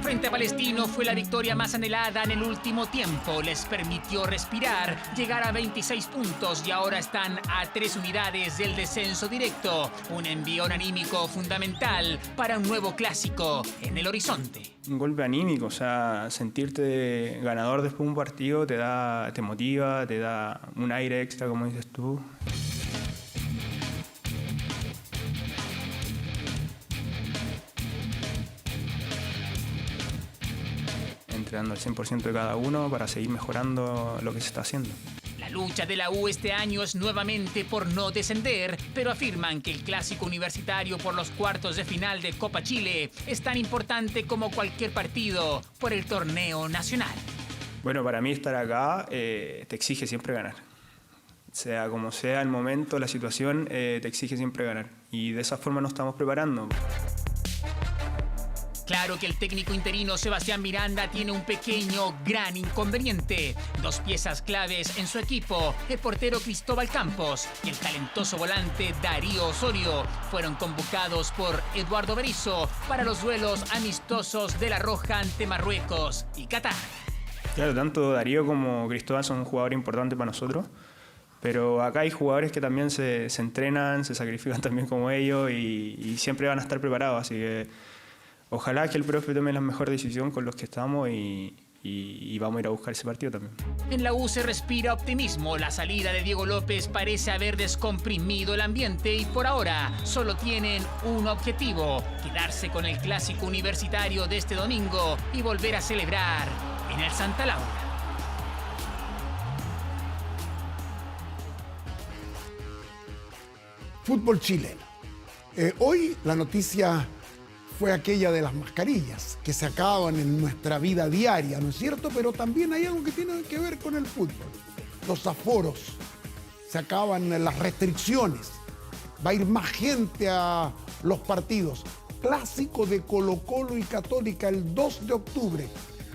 Frente a Palestino fue la victoria más anhelada en el último tiempo. Les permitió respirar, llegar a 26 puntos y ahora están a 3 unidades del descenso directo. Un envión anímico fundamental para un nuevo clásico en el horizonte. Un golpe anímico, o sea, sentirte ganador después de un partido te motiva, te da un aire extra, como dices tú. Entrenando al 100% de cada uno para seguir mejorando lo que se está haciendo. La lucha de la U este año es nuevamente por no descender, pero afirman que el clásico universitario por los cuartos de final de Copa Chile es tan importante como cualquier partido por el torneo nacional. Bueno, para mí estar acá te exige siempre ganar. Sea como sea el momento, la situación, te exige siempre ganar. Y de esa forma nos estamos preparando. Claro que el técnico interino Sebastián Miranda tiene un pequeño, gran inconveniente. 2 piezas claves en su equipo, el portero Cristóbal Campos y el talentoso volante Darío Osorio, fueron convocados por Eduardo Berizzo para los duelos amistosos de La Roja ante Marruecos y Qatar. Claro, tanto Darío como Cristóbal son jugadores importantes para nosotros, pero acá hay jugadores que también se entrenan, se sacrifican también como ellos y siempre van a estar preparados, así que ojalá que el profe tome la mejor decisión con los que estamos y vamos a ir a buscar ese partido también. En la U se respira optimismo. La salida de Diego López parece haber descomprimido el ambiente y por ahora solo tienen un objetivo: quedarse con el clásico universitario de este domingo y volver a celebrar en el Santa Laura. Fútbol chileno. Hoy la noticia fue aquella de las mascarillas que se acaban en nuestra vida diaria, ¿no es cierto? Pero también hay algo que tiene que ver con el fútbol. Los aforos, se acaban las restricciones. Va a ir más gente a los partidos. Clásico de Colo-Colo y Católica el 2 de octubre.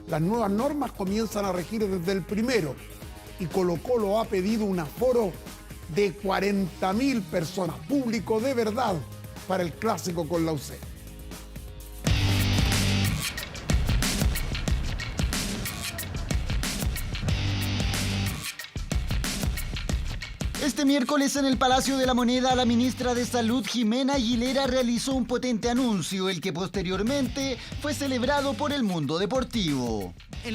Las nuevas normas comienzan a regir desde el 1 y Colo-Colo ha pedido un aforo de 40.000 personas, público de verdad, para el clásico con la UC. Este miércoles en el Palacio de la Moneda, la ministra de Salud, Jimena Aguilera, realizó un potente anuncio, el que posteriormente fue celebrado por el mundo deportivo. En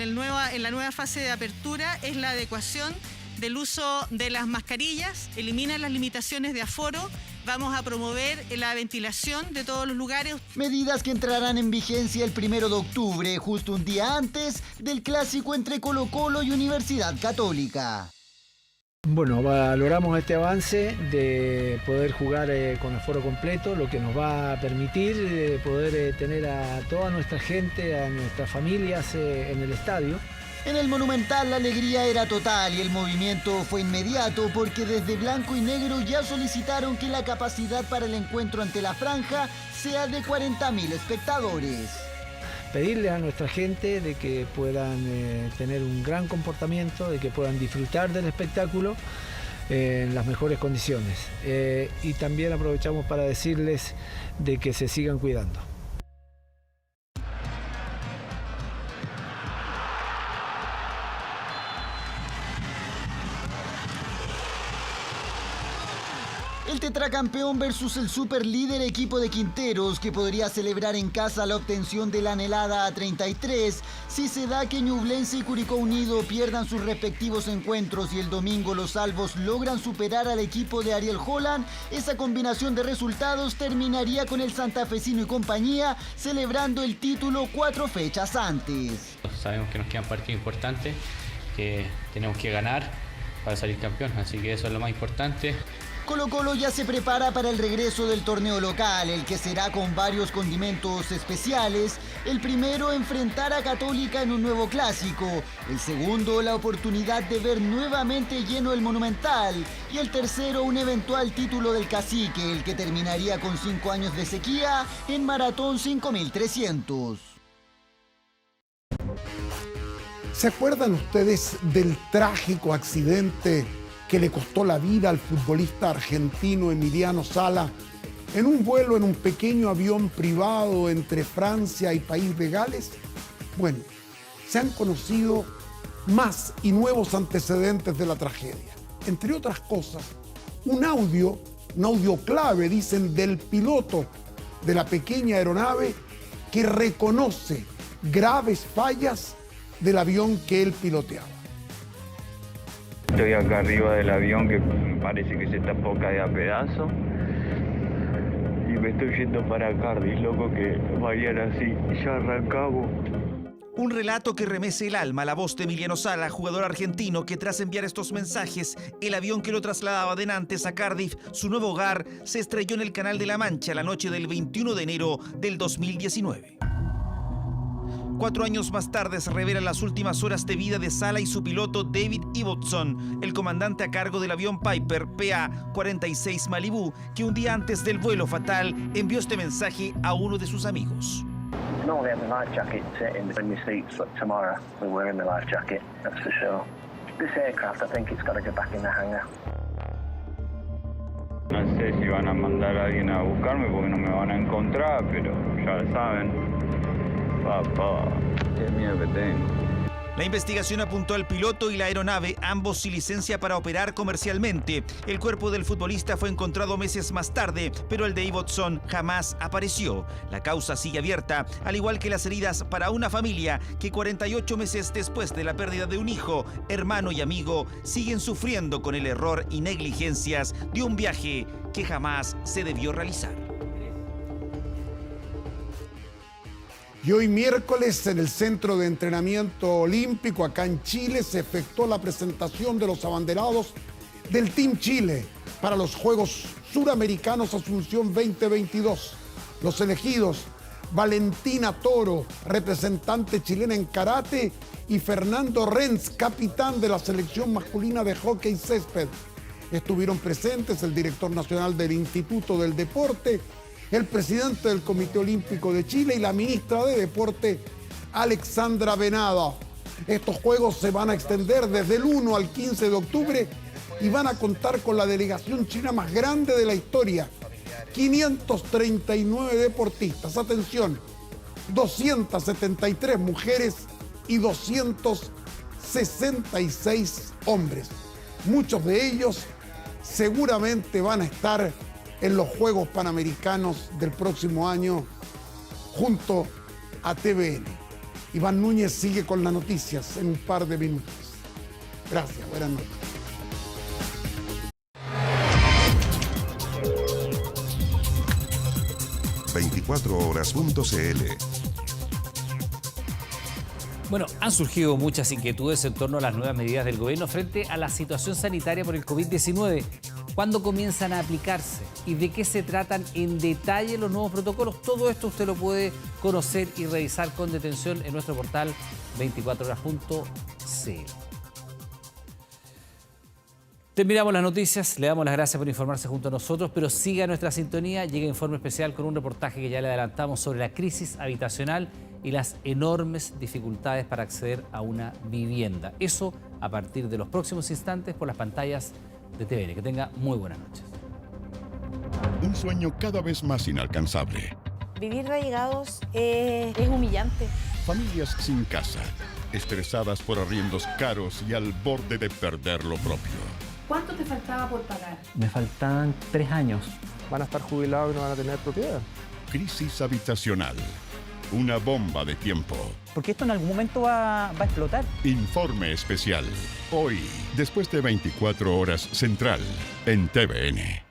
la nueva fase de apertura es la adecuación del uso de las mascarillas, eliminan las limitaciones de aforo, vamos a promover la ventilación de todos los lugares. Medidas que entrarán en vigencia el 1 de octubre, justo un día antes del clásico entre Colo-Colo y Universidad Católica. Bueno, valoramos este avance de poder jugar con aforo completo, lo que nos va a permitir poder tener a toda nuestra gente, a nuestras familias en el estadio. En el Monumental la alegría era total y el movimiento fue inmediato porque desde Blanco y Negro ya solicitaron que la capacidad para el encuentro ante la Franja sea de 40.000 espectadores. Pedirle a nuestra gente de que puedan tener un gran comportamiento, de que puedan disfrutar del espectáculo en las mejores condiciones. Y también aprovechamos para decirles de que se sigan cuidando. El tetracampeón versus el superlíder equipo de Quinteros, que podría celebrar en casa la obtención de la anhelada A33 si se da que Ñublense y Curicó Unido pierdan sus respectivos encuentros y el domingo los salvos logran superar al equipo de Ariel Holland. Esa combinación de resultados terminaría con el santafesino y compañía celebrando el título 4 fechas antes. Sabemos que nos quedan partidos importantes, que tenemos que ganar para salir campeón, así que eso es lo más importante. Colo-Colo ya se prepara para el regreso del torneo local, el que será con varios condimentos especiales. El primero, enfrentar a Católica en un nuevo clásico. El segundo, la oportunidad de ver nuevamente lleno el Monumental. Y el tercero, un eventual título del Cacique, el que terminaría con 5 años de sequía en Maratón 5300. ¿Se acuerdan ustedes del trágico accidente que le costó la vida al futbolista argentino Emiliano Sala en un vuelo en un pequeño avión privado entre Francia y País de Gales? Bueno, se han conocido más y nuevos antecedentes de la tragedia. Entre otras cosas, un audio clave, dicen, del piloto de la pequeña aeronave que reconoce graves fallas del avión que él piloteaba. Estoy acá arriba del avión que me parece que se está cae a pedazos y me estoy yendo para Cardiff, loco, que vayan así, ya arrancamos. Un relato que remece el alma a la voz de Emiliano Sala, jugador argentino que tras enviar estos mensajes, el avión que lo trasladaba de Nantes a Cardiff, su nuevo hogar, se estrelló en el Canal de la Mancha la noche del 21 de enero del 2019. 4 años más tarde se revelan las últimas horas de vida de Sala y su piloto David Ibbotson, el comandante a cargo del avión Piper PA-46 Malibu, que un día antes del vuelo fatal envió este mensaje a uno de sus amigos. No, we have the life jacket in your seats tomorrow. We're wearing the life jacket, that's for sure. This aircraft, I think it's got to go back in the hangar. No sé si van a mandar a alguien a buscarme porque no me van a encontrar, pero ya lo saben. Papá, qué miedo que tengo. La investigación apuntó al piloto y la aeronave, ambos sin licencia para operar comercialmente. El cuerpo del futbolista fue encontrado meses más tarde, pero el de Ibbotson jamás apareció. La causa sigue abierta, al igual que las heridas para una familia que 48 meses después de la pérdida de un hijo, hermano y amigo, siguen sufriendo con el error y negligencias de un viaje que jamás se debió realizar. Y hoy miércoles en el Centro de Entrenamiento Olímpico acá en Chile se efectuó la presentación de los abanderados del Team Chile para los Juegos Suramericanos Asunción 2022. Los elegidos: Valentina Toro, representante chilena en karate, y Fernando Renz, capitán de la selección masculina de hockey césped. Estuvieron presentes el director nacional del Instituto del Deporte, el presidente del Comité Olímpico de Chile y la ministra de Deporte, Alexandra Venado. Estos Juegos se van a extender desde el 1 al 15 de octubre y van a contar con la delegación china más grande de la historia. 539 deportistas, atención, 273 mujeres y 266 hombres. Muchos de ellos seguramente van a estar en los Juegos Panamericanos del próximo año junto a TVN. Iván Núñez sigue con las noticias en un par de minutos. Gracias, buenas noches. Bueno, han surgido muchas inquietudes en torno a las nuevas medidas del gobierno frente a la situación sanitaria por el COVID-19. ¿Cuándo comienzan a aplicarse? ¿Y de qué se tratan en detalle los nuevos protocolos? Todo esto usted lo puede conocer y revisar con detención en nuestro portal 24horas.cl. Terminamos las noticias, le damos las gracias por informarse junto a nosotros, pero siga nuestra sintonía, llega Informe Especial con un reportaje que ya le adelantamos sobre la crisis habitacional y las enormes dificultades para acceder a una vivienda. Eso a partir de los próximos instantes por las pantallas de TVN. Que tenga muy buenas noches. Un sueño cada vez más inalcanzable. Vivir relegados es humillante. Familias sin casa, estresadas por arriendos caros y al borde de perder lo propio. ¿Cuánto te faltaba por pagar? Me faltaban 3 años. Van a estar jubilados y no van a tener propiedad. Crisis habitacional. Una bomba de tiempo. Porque esto en algún momento va a explotar. Informe Especial. Hoy, después de 24 horas, Central, en TVN.